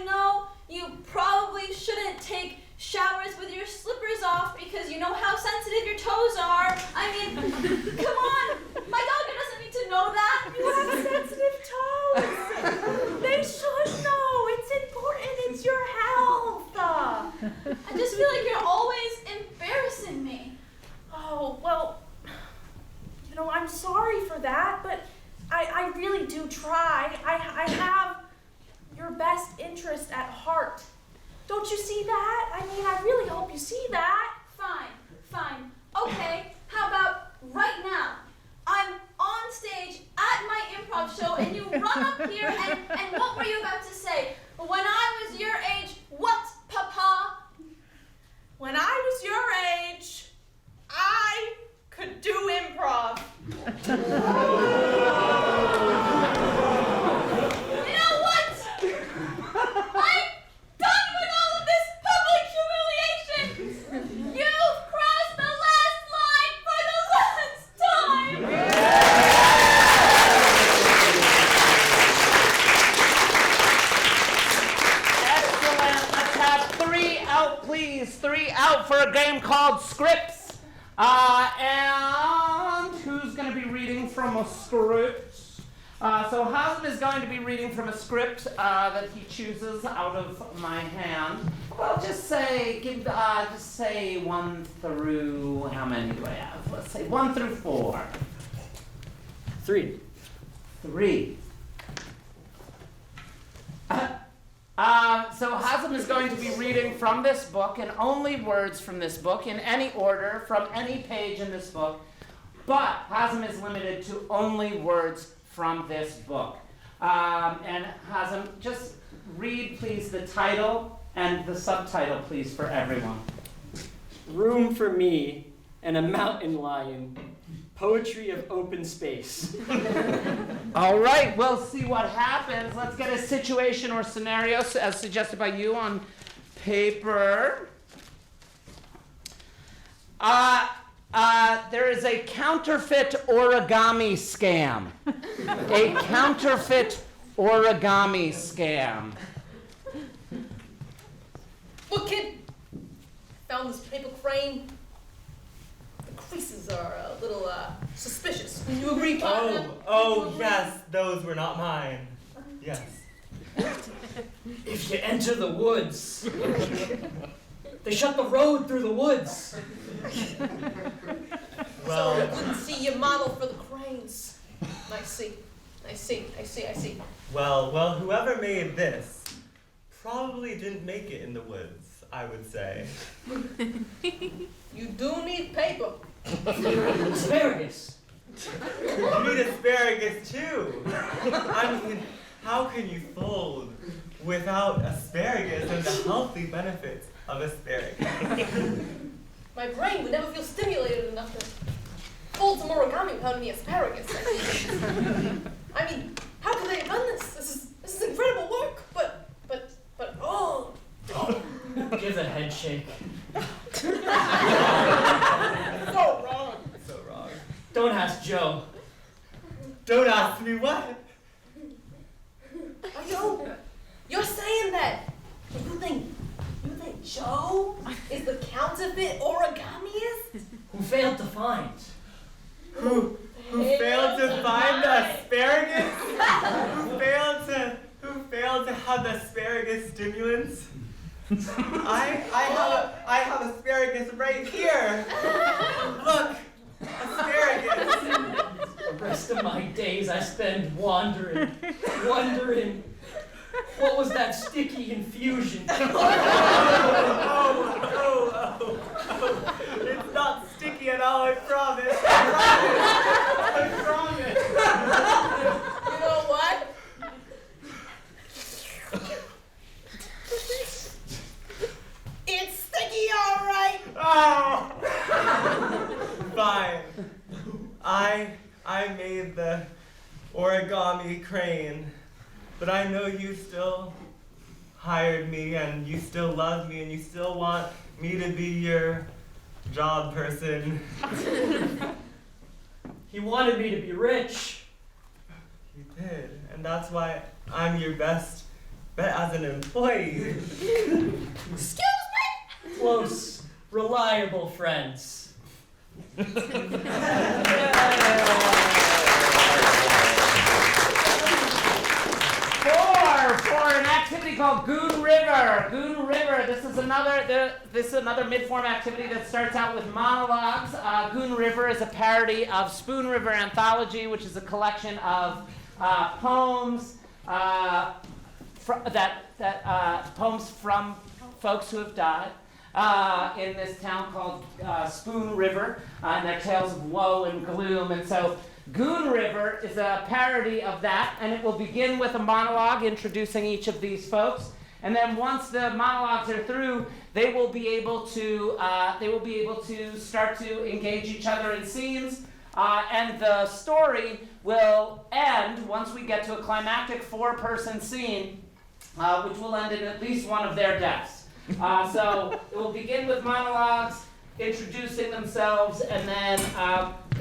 you probably shouldn't take showers with your slippers off because you know how sensitive your toes are. Come on, my doctor doesn't need to know that. You have sensitive toes. They should know. It's important. It's your health. I just feel like you're always embarrassing me. Oh, well, I'm sorry for that, but I really do try. I have your best interest at heart. Don't you see that? I really hope you see that. Fine. Okay, how about right now? I'm on stage at my improv show and you run up here and what were you about to say? When I was your age, what, Papa? When I was your age, I could do improv. You know what? I'm done with all of this public humiliation. You've crossed the last line for the last time. Excellent. Let's have 3 out, please. 3 out for a game called Scripts. And who's going to be reading from a script? So Hazem is going to be reading from a script that he chooses out of my hand. Well, just say 1 through, how many do I have? Let's say 1 through 4. 3. 3. So Hazem is going to be reading from this book and only words from this book in any order from any page in this book. But Hazem is limited to only words from this book. And Hazem, just read, please, the title and the subtitle, please, for everyone. Room for Me and a Mountain Lion. Poetry of Open Space. All right, we'll see what happens. Let's get a situation or scenario as suggested by you on paper. There is a counterfeit origami scam. A counterfeit origami scam. Look, kid, found this paper crane. The creases are a little suspicious. Would you agree, partner? Oh, yes, those were not mine. Yes. If you enter the woods, they shut the road through the woods. Well, So I couldn't see your model for the cranes. I see. Well, whoever made this probably didn't make it in the woods, I would say. You do need paper. Asparagus. You need asparagus too. I mean, how can you fold without asparagus and the healthy benefits of asparagus. My brain would never feel stimulated enough to fold some origami without any asparagus. I mean, how could they have done this? This is incredible work, but oh. Give a head shake. So wrong. So wrong. Don't ask Joe. Don't ask me what. You're saying that you think Joe is the counterfeit origamiist? Who failed to find? Who failed to find the asparagus? Who failed to have the asparagus stimulants? I have asparagus right here. Look, asparagus. The rest of my days I spend wandering, wondering, what was that sticky infusion? Oh. It's not sticky at all, I promise. I promise. You know what? It's sticky, all right. Oh. Fine. I made the origami crane, but I know you still hired me and you still love me and you still want me to be your job person. He wanted me to be rich. You did, and that's why I'm your best bet as an employee. Excuse me? Close, reliable friends. For an activity called Goon River. Goon River. This is another mid-form activity that starts out with monologues. Goon River is a parody of Spoon River Anthology, which is a collection of poems poems from folks who have died in this town called Spoon River, and their tales of woe and gloom. And so Goon River is a parody of that, and it will begin with a monologue introducing each of these folks. And then once the monologues are through, they will be able to start to engage each other in scenes. And the story will end once we get to a climactic 4-person scene, which will end in at least one of their deaths. So it will begin with monologues, introducing themselves, and then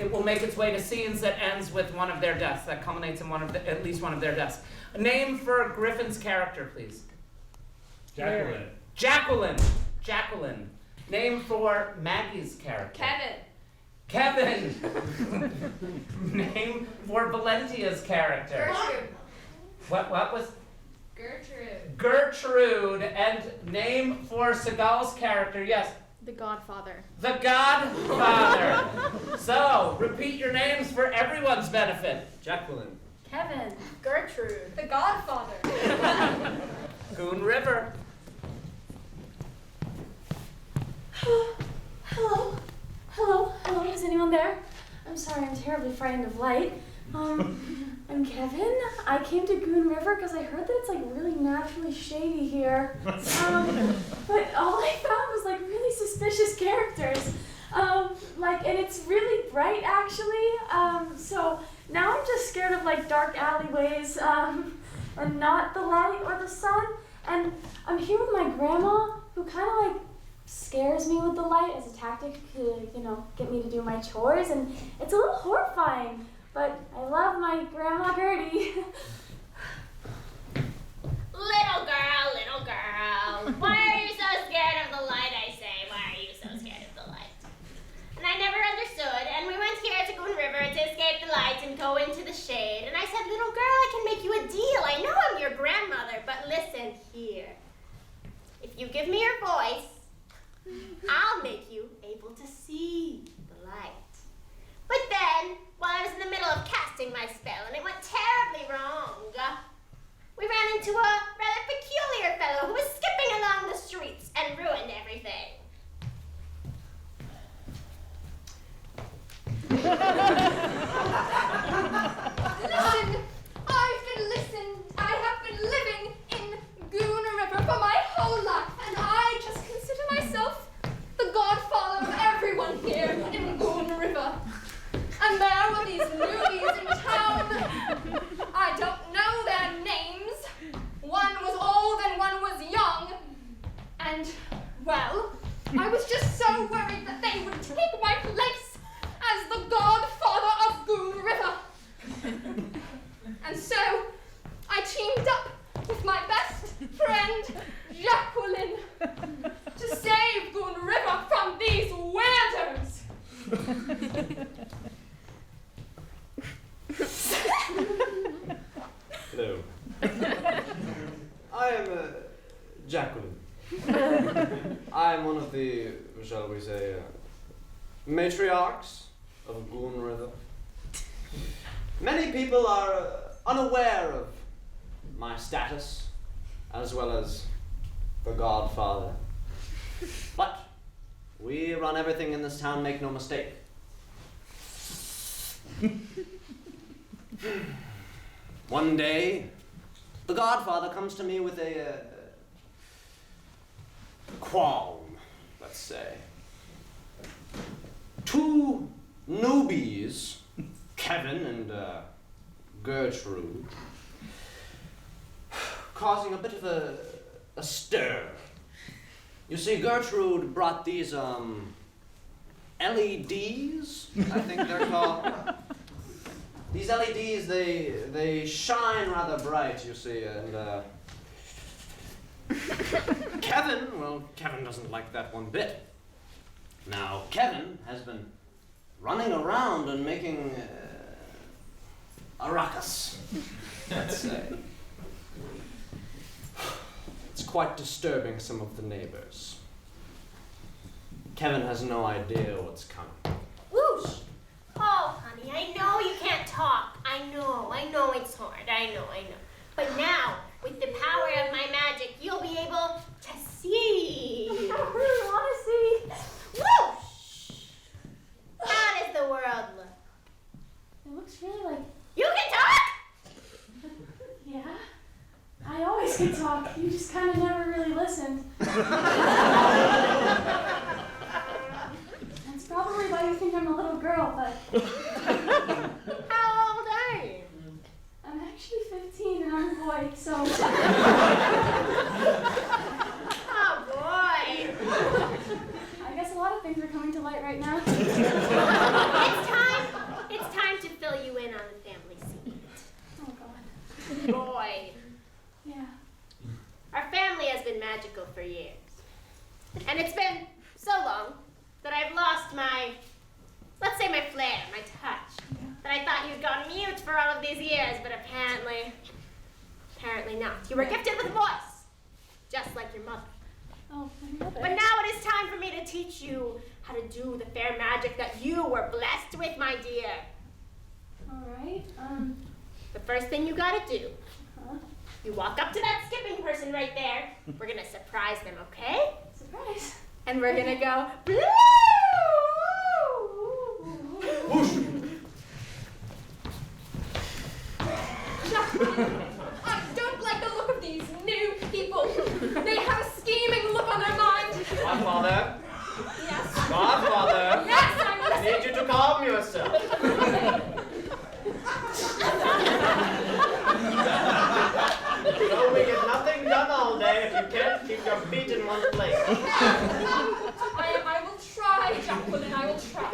it will make its way to scenes that ends with one of their deaths, that culminates in at least one of their deaths. A name for Griffin's character, please. Jacqueline. Jacqueline. Name for Maggie's character. Kevin. Name for Valentia's character. Gertrude. What was? Gertrude. And name for Seagal's character. Yes. The Godfather. The Godfather. So, repeat your names for everyone's benefit. Jacqueline. Kevin. Gertrude. The Godfather. Goon River. Hello, is anyone there? I'm sorry, I'm terribly frightened of light. I'm Kevin. I came to Goon River because I heard that it's like really naturally shady here. But all I found was like really suspicious characters. And it's really bright actually. So now I'm just scared of like dark alleyways, and not the light or the sun. And I'm here with my grandma, who kind of like scares me with the light as a tactic to, get me to do my chores, and it's a little horrifying, but I love my Grandma Gertie. Little girl, why are you so scared of the light, I say? Why are you so scared of the light? And I never understood, and we went here to Goon River to escape the light and go into the shade, and I said, little girl, I can make you a deal. I know I'm your grandmother, but listen here. If you give me your voice, I'll make you able to see the light. But then, while I was in the middle of casting my spell, and it went terribly wrong, we ran into a rather peculiar fellow who was skipping along the streets and ruined everything. Listen, I have been living in Goon River for my whole life, and I just consider I was just so worried that they would take my place as the godfather of Goon River. And so I teamed up with my best friend, Jacqueline, to save Goon River from these weirdos. Hello. I am Jacqueline. I am one of the, shall we say, matriarchs of Goon River. Many people are unaware of my status, as well as the Godfather. But we run everything in this town, make no mistake. One day, the Godfather comes to me with a qualm, let's say. Two newbies, Kevin and Gertrude, causing a bit of a stir. You see, Gertrude brought these LEDs, I think they're called. These LEDs, they shine rather bright, you see, and Kevin doesn't like that one bit. Now, Kevin has been running around and making a ruckus, let's say. It's quite disturbing some of the neighbors. Kevin has no idea what's coming. Whoosh! Oh, honey, I know you can't talk. I know it's hard. I know. But now, with the power of my magic, you'll be able to see. I really want to see. Whoosh! How does the world look? It looks really like... You can talk? Yeah? I always can talk. You just kind of never really listened. That's probably why you think I'm a little girl, but... How old are you? I'm actually 15 and I'm a boy, so... Oh, boy. I guess a lot of things are coming to light right now. It's time to fill you in on the family secret. Oh, God. Boy. Yeah. Our family has been magical for years. And it's been so long that I've lost my, let's say my flair, my touch. That I thought you'd gone mute for all of these years, but apparently not. You were gifted with a voice, just like your mother. Oh, my mother. But now it is time for me to teach you how to do the fair magic that you were blessed with, my dear. All right, The first thing you gotta do, huh? you walk up to that skipping person right there. We're gonna surprise them, okay? Surprise. And we're gonna go, blue! I don't like the look of these new people. They have a scheming look on their mind. Godfather? Yes. Godfather? Yes, I'm I listening. need you to calm yourself. So we get nothing done all day if you can't keep your feet in one place. I will try, Jacqueline, I will try.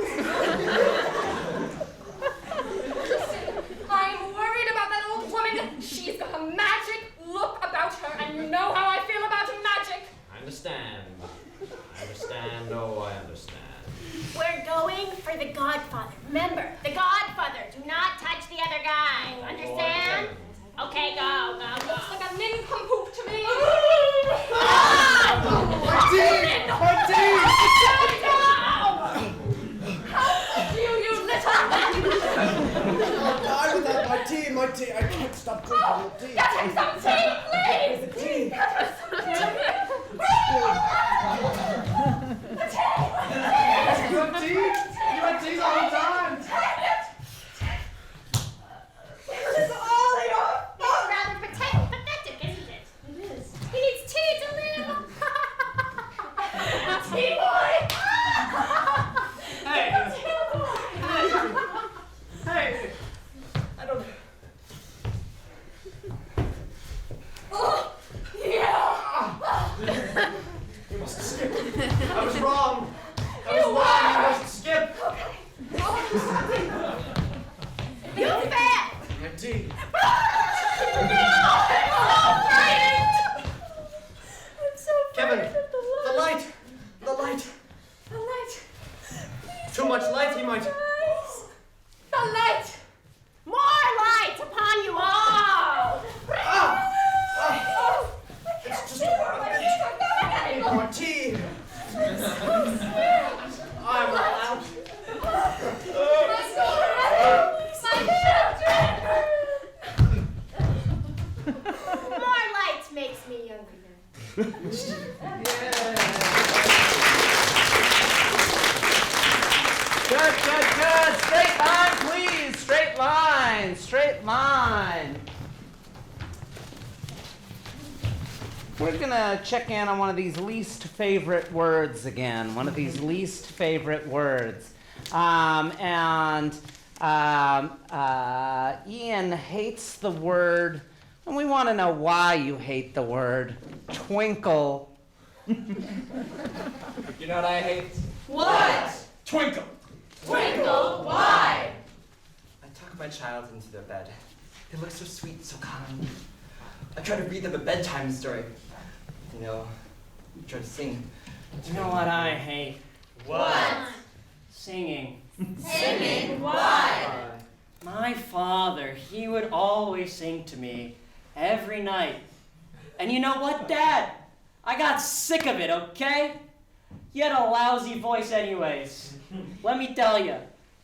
Listen, I'm worried about that old woman. She's got a magic look about her, and you know how I feel about magic. I understand. Oh, I understand. We're going for the Godfather. Remember, the Godfather. Do not touch the other guy. Understand? Okay, go. Looks like a nincompoop to me. My teeth! My teeth! How could you little... I'll die without my tea. I can't stop drinking your tea. Get him some tea, please! Tea. Get her some tea! You have tea? You have tea all the time! This is all your It's rather pathetic, isn't it? It is. He needs tea to live. tea! Too much light, he might... The light! More light upon you all! It's just a need more tea. I'm all out. More light makes me younger. Good. Straight line, please. Straight line. We're gonna check in on one of these least favorite words again. Ian hates the word, and we want to know why you hate the word twinkle. You know what I hate? What? Twinkle. Twinkle, why? I tuck my child into their bed. They look so sweet, so calm. I try to read them a bedtime story. You know, I try to sing. You know what I hate? What? Singing. Singing, why? My father, he would always sing to me every night. And you know what, Dad? I got sick of it, okay? He had a lousy voice anyways. Let me tell you,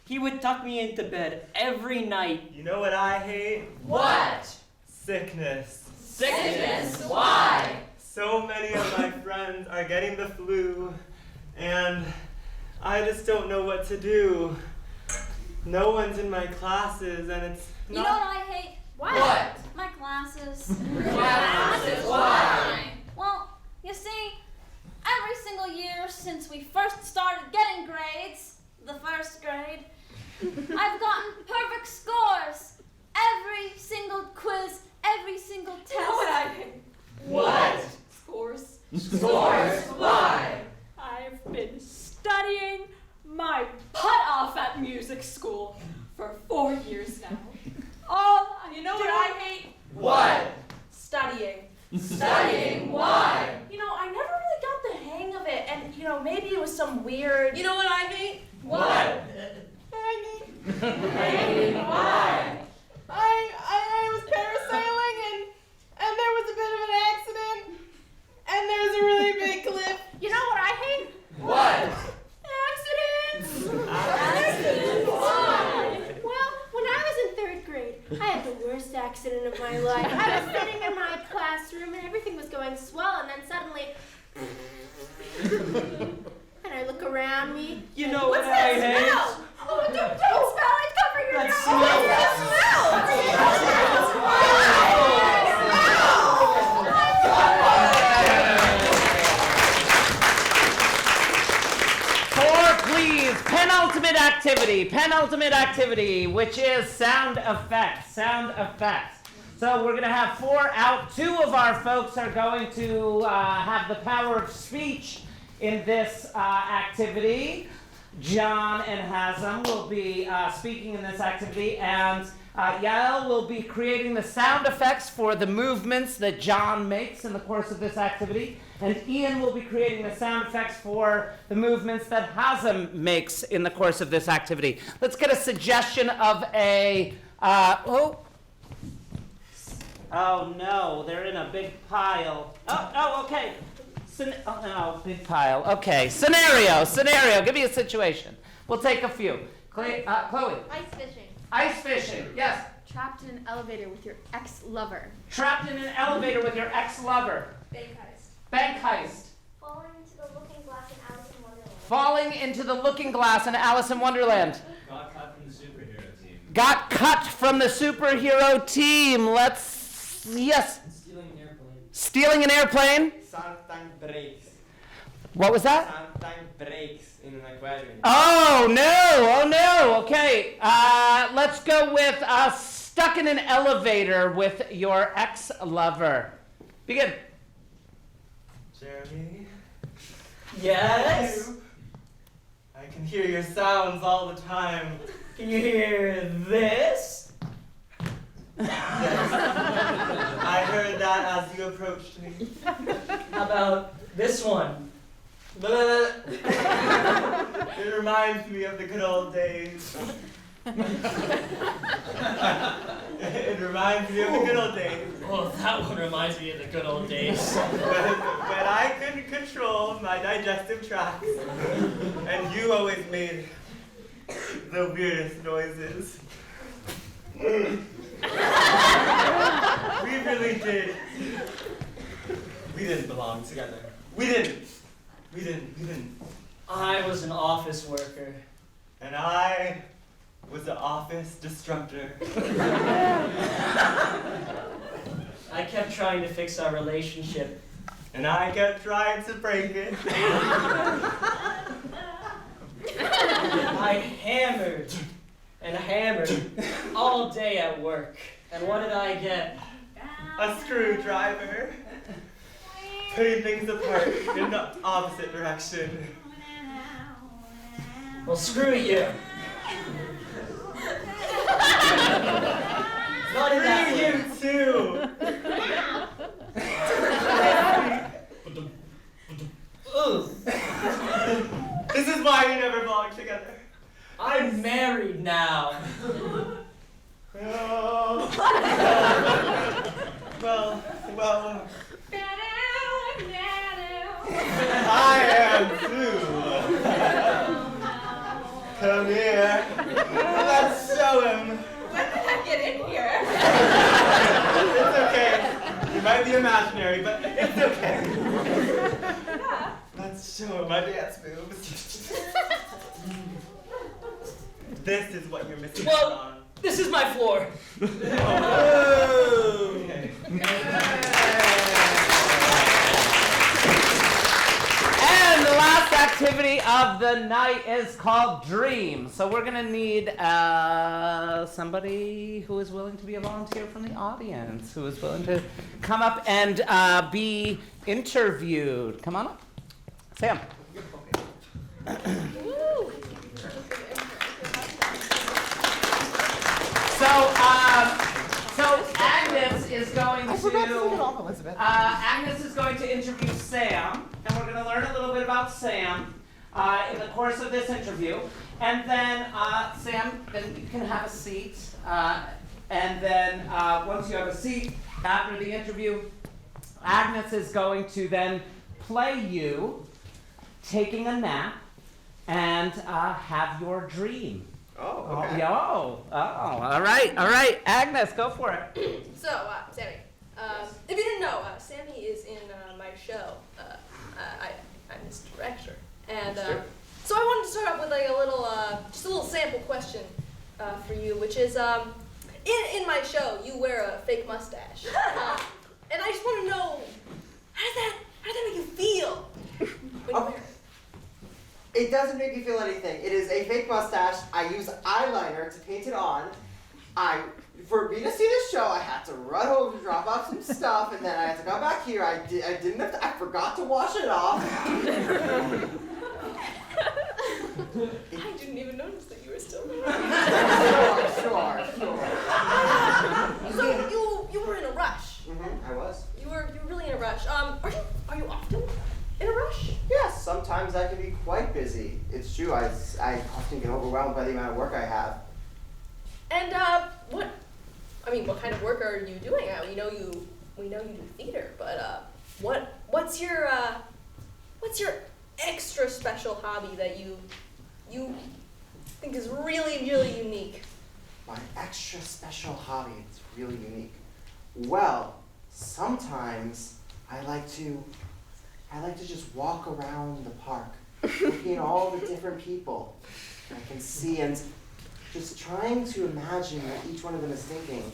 he would tuck me into bed every night. You know what I hate? What? Sickness. Sickness, why? So many of my friends are getting the flu, and I just don't know what to do. No one's in my classes, and it's You know what I hate? What? My classes. Classes, why? Well, you see, every single year since we first started getting grades, the first grade, I've gotten perfect scores. Every single quiz, every single test. You know what I hate? What? Scores. Scores, why? I've been studying my butt off at music school for 4 years now. All You know what I hate? What? Studying. Studying, why? You know, I never really got the hang of it, and you know, maybe it was some weird. You know what I hate? What? Hanging, why? I was parasailing and there was a bit of an accident and there's a really big cliff. You know what I hate? What? Accidents! Accidents, why? Well, when I was in 3rd grade, I had the worst accident of my life. I was sitting in my classroom and everything was going swell, and then suddenly, and I look around me. You know What's what I that hate? smell? Oh, don't smell it. Cover your That nose. smell. What's Four, please. Penultimate activity, which is sound effects. So we're gonna have 4 out. 2 of our folks are going to have the power of speech in this activity. John and Hazem will be speaking in this activity, and Yael will be creating the sound effects for the movements that John makes in the course of this activity, and Ian will be creating the sound effects for the movements that Hazem makes in the course of this activity. Let's get a suggestion of a, oh no, they're in a big pile. Okay. Big pile. Okay, scenario. Give me a situation. We'll take a few. Chloe. Ice fishing. Ice fishing, yes. Trapped in an elevator with your ex-lover. Trapped in an elevator with your ex-lover. Bank heist. Falling into the looking glass in Alice in Wonderland. Falling into the looking glass in Alice in Wonderland. Got cut from the superhero team. Got cut from the superhero team. Yes. Stealing an airplane. Shark Tank breaks. What was that? Shark Tank breaks in an aquarium. Oh no. Okay. Let's go with stuck in an elevator with your ex-lover. Begin. Jeremy? Yes? I can hear your sounds all the time. Can you hear this? I heard that as you approached me. How about this one? Your It reminds me of the good old days. It reminds me of the good old days. Oh, that one reminds me of the good old days. When I couldn't control my digestive tract, and you always made the weirdest noises. We really did. We didn't belong together. We didn't. I was an office worker. And I was the office destructor. I kept trying to fix our relationship. And I kept trying to break it. I hammered and hammered all day at work. And what did I get? A screwdriver. Putting things apart in the opposite direction. Well, screw you. Not in that Screw way. you too. This is why we never belong together. I'm married now. Oh. Well. I am too. Come here. Let's show him. When did I get in here? It's okay. You might be imaginary, but it's okay. Let's show him my dance moves. This is what you're missing out on. This is my floor. Oh. Okay. And the last activity of the night is called Dream. So we're going to need somebody who is willing to be a volunteer from the audience, who is willing to come up and be interviewed. Come on up. Sam. So Agnes is going to interview Sam, and we're going to learn a little bit about Sam in the course of this interview. And then Sam, then you can have a seat. And then once you have a seat after the interview, Agnes is going to then play you taking a nap and have your dream. Oh, okay. All right. Agnes, go for it. So, Sammy, if you didn't know, Sammy is in my show. I'm his director. And so I wanted to start off with like just a little sample question for you, which is, in my show, you wear a fake mustache. And I just want to know, how does that make you feel when you wear it? It doesn't make me feel anything. It is a fake mustache. I use eyeliner to paint it on. For me to see this show, I had to run home to drop off some stuff, and then I had to come back here. I forgot to wash it off. I didn't even notice that you were still there. Sure. So you were in a rush. I was. You were really in a rush. Are you often in a rush? Yes, sometimes I can be quite busy. It's true. I often get overwhelmed by the amount of work I have. And what kind of work are you doing? We know you do theater, but what's your extra special hobby that you think is really, really unique? My extra special hobby is really unique. Well, sometimes I like to just walk around the park, looking at all the different people I can see and just trying to imagine what each one of them is thinking.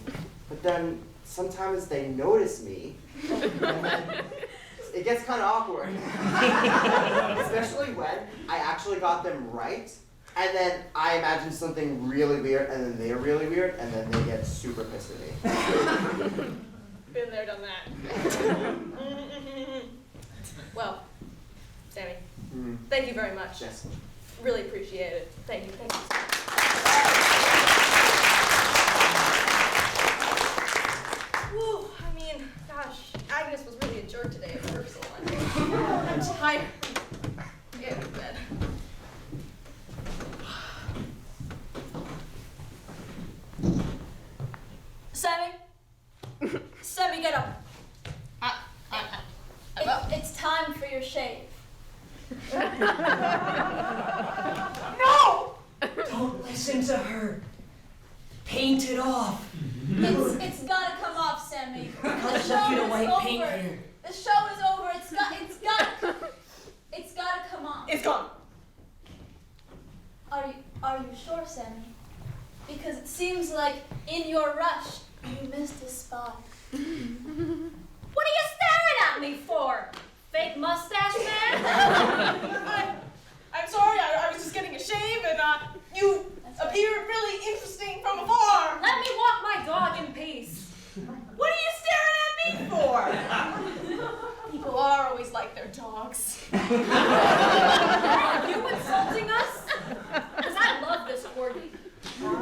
But then sometimes they notice me, and then it gets kind of awkward. Especially when I actually got them right, and then I imagine something really weird, and then they're really weird, and then they get super pissed at me. Been there, done that. Well, Sammy, thank you very much. Yes. Really appreciate it. Thank you. Woo, gosh, Agnes was really a jerk today at rehearsal. I'm tired. Get to bed. No! Don't listen to her. Paint it off. It's gotta come off, Sammy. The Look show at the is white paint over. here. The show is over. It's gotta come off. It's gone. Are you sure, Sammy? Because it seems like in your rush you missed a spot. What are you staring at me for? Fake mustache man? I'm sorry, I was just getting a shave and you appeared really interesting from afar. Let me walk my dog in peace. What are you staring at me for? People are always like their dogs. Are you insulting us? Because I love this corgi. No,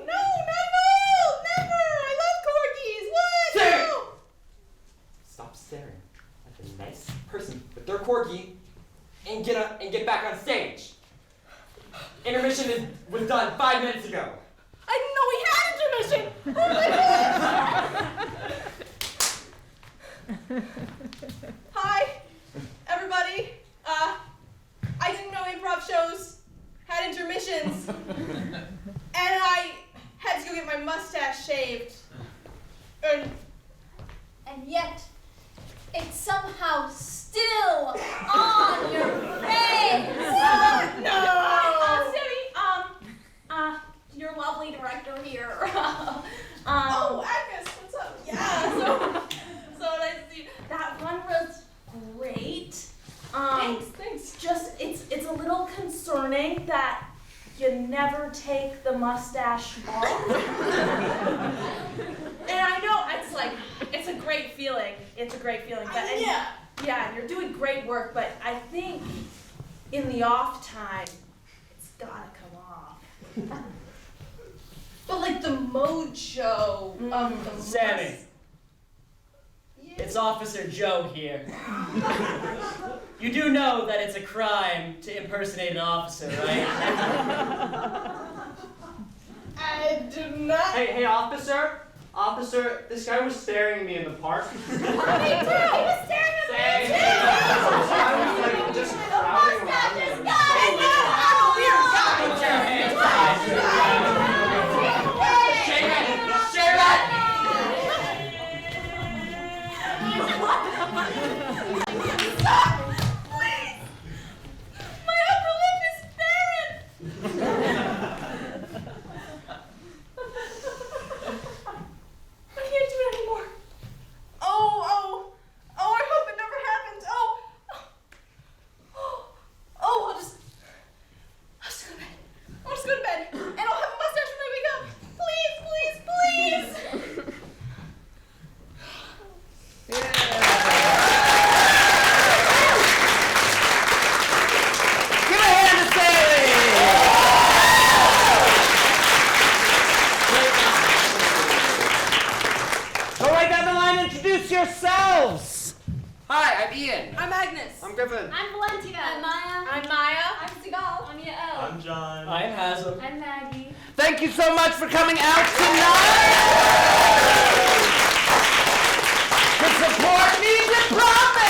never. I love corgis. What? Sarah! No. Stop staring at the nice person with their corgi and get back on stage. Intermission was done 5 minutes ago. I didn't know we had intermission. Oh my gosh. Hi, everybody. I didn't know improv shows had intermissions, and I had to go get my mustache shaved. And yet, it's somehow still on your face. No. Sammy, your lovely director here. Oh, Agnes, what's up? Yeah. So nice to see you. That one was great. Thanks. Just it's a little concerning that you never take the mustache off. And I know it's a great feeling. It's a great feeling. But, yeah, and you're doing great work, but I think in the off time, it's gotta come off. But like the mojo of the Sammy. It's Officer Joe here. You do know that it's a crime to impersonate an officer, right? I do not. Hey, officer. Officer, this guy was staring at me in the park. Me too. He was staring at me too. I was like just crowding around him. Put your hands behind Stop! Please! My upper lip is barren! I can't do it anymore. Oh, I hope it never happens. I'll just go to bed. I'll just go to bed, and I'll have a mustache when I wake up. Please. Give a hand to Sally! Go right down the line, introduce yourselves! Hi, I'm Ian. I'm Agnes. I'm Griffin. I'm Valentina. I'm Maya. I'm Maya. I'm Sigal. I'm Yael. I'm John. I'm Hazem. I'm Maggie. Thank you so much for coming out tonight! To support Needs Improv!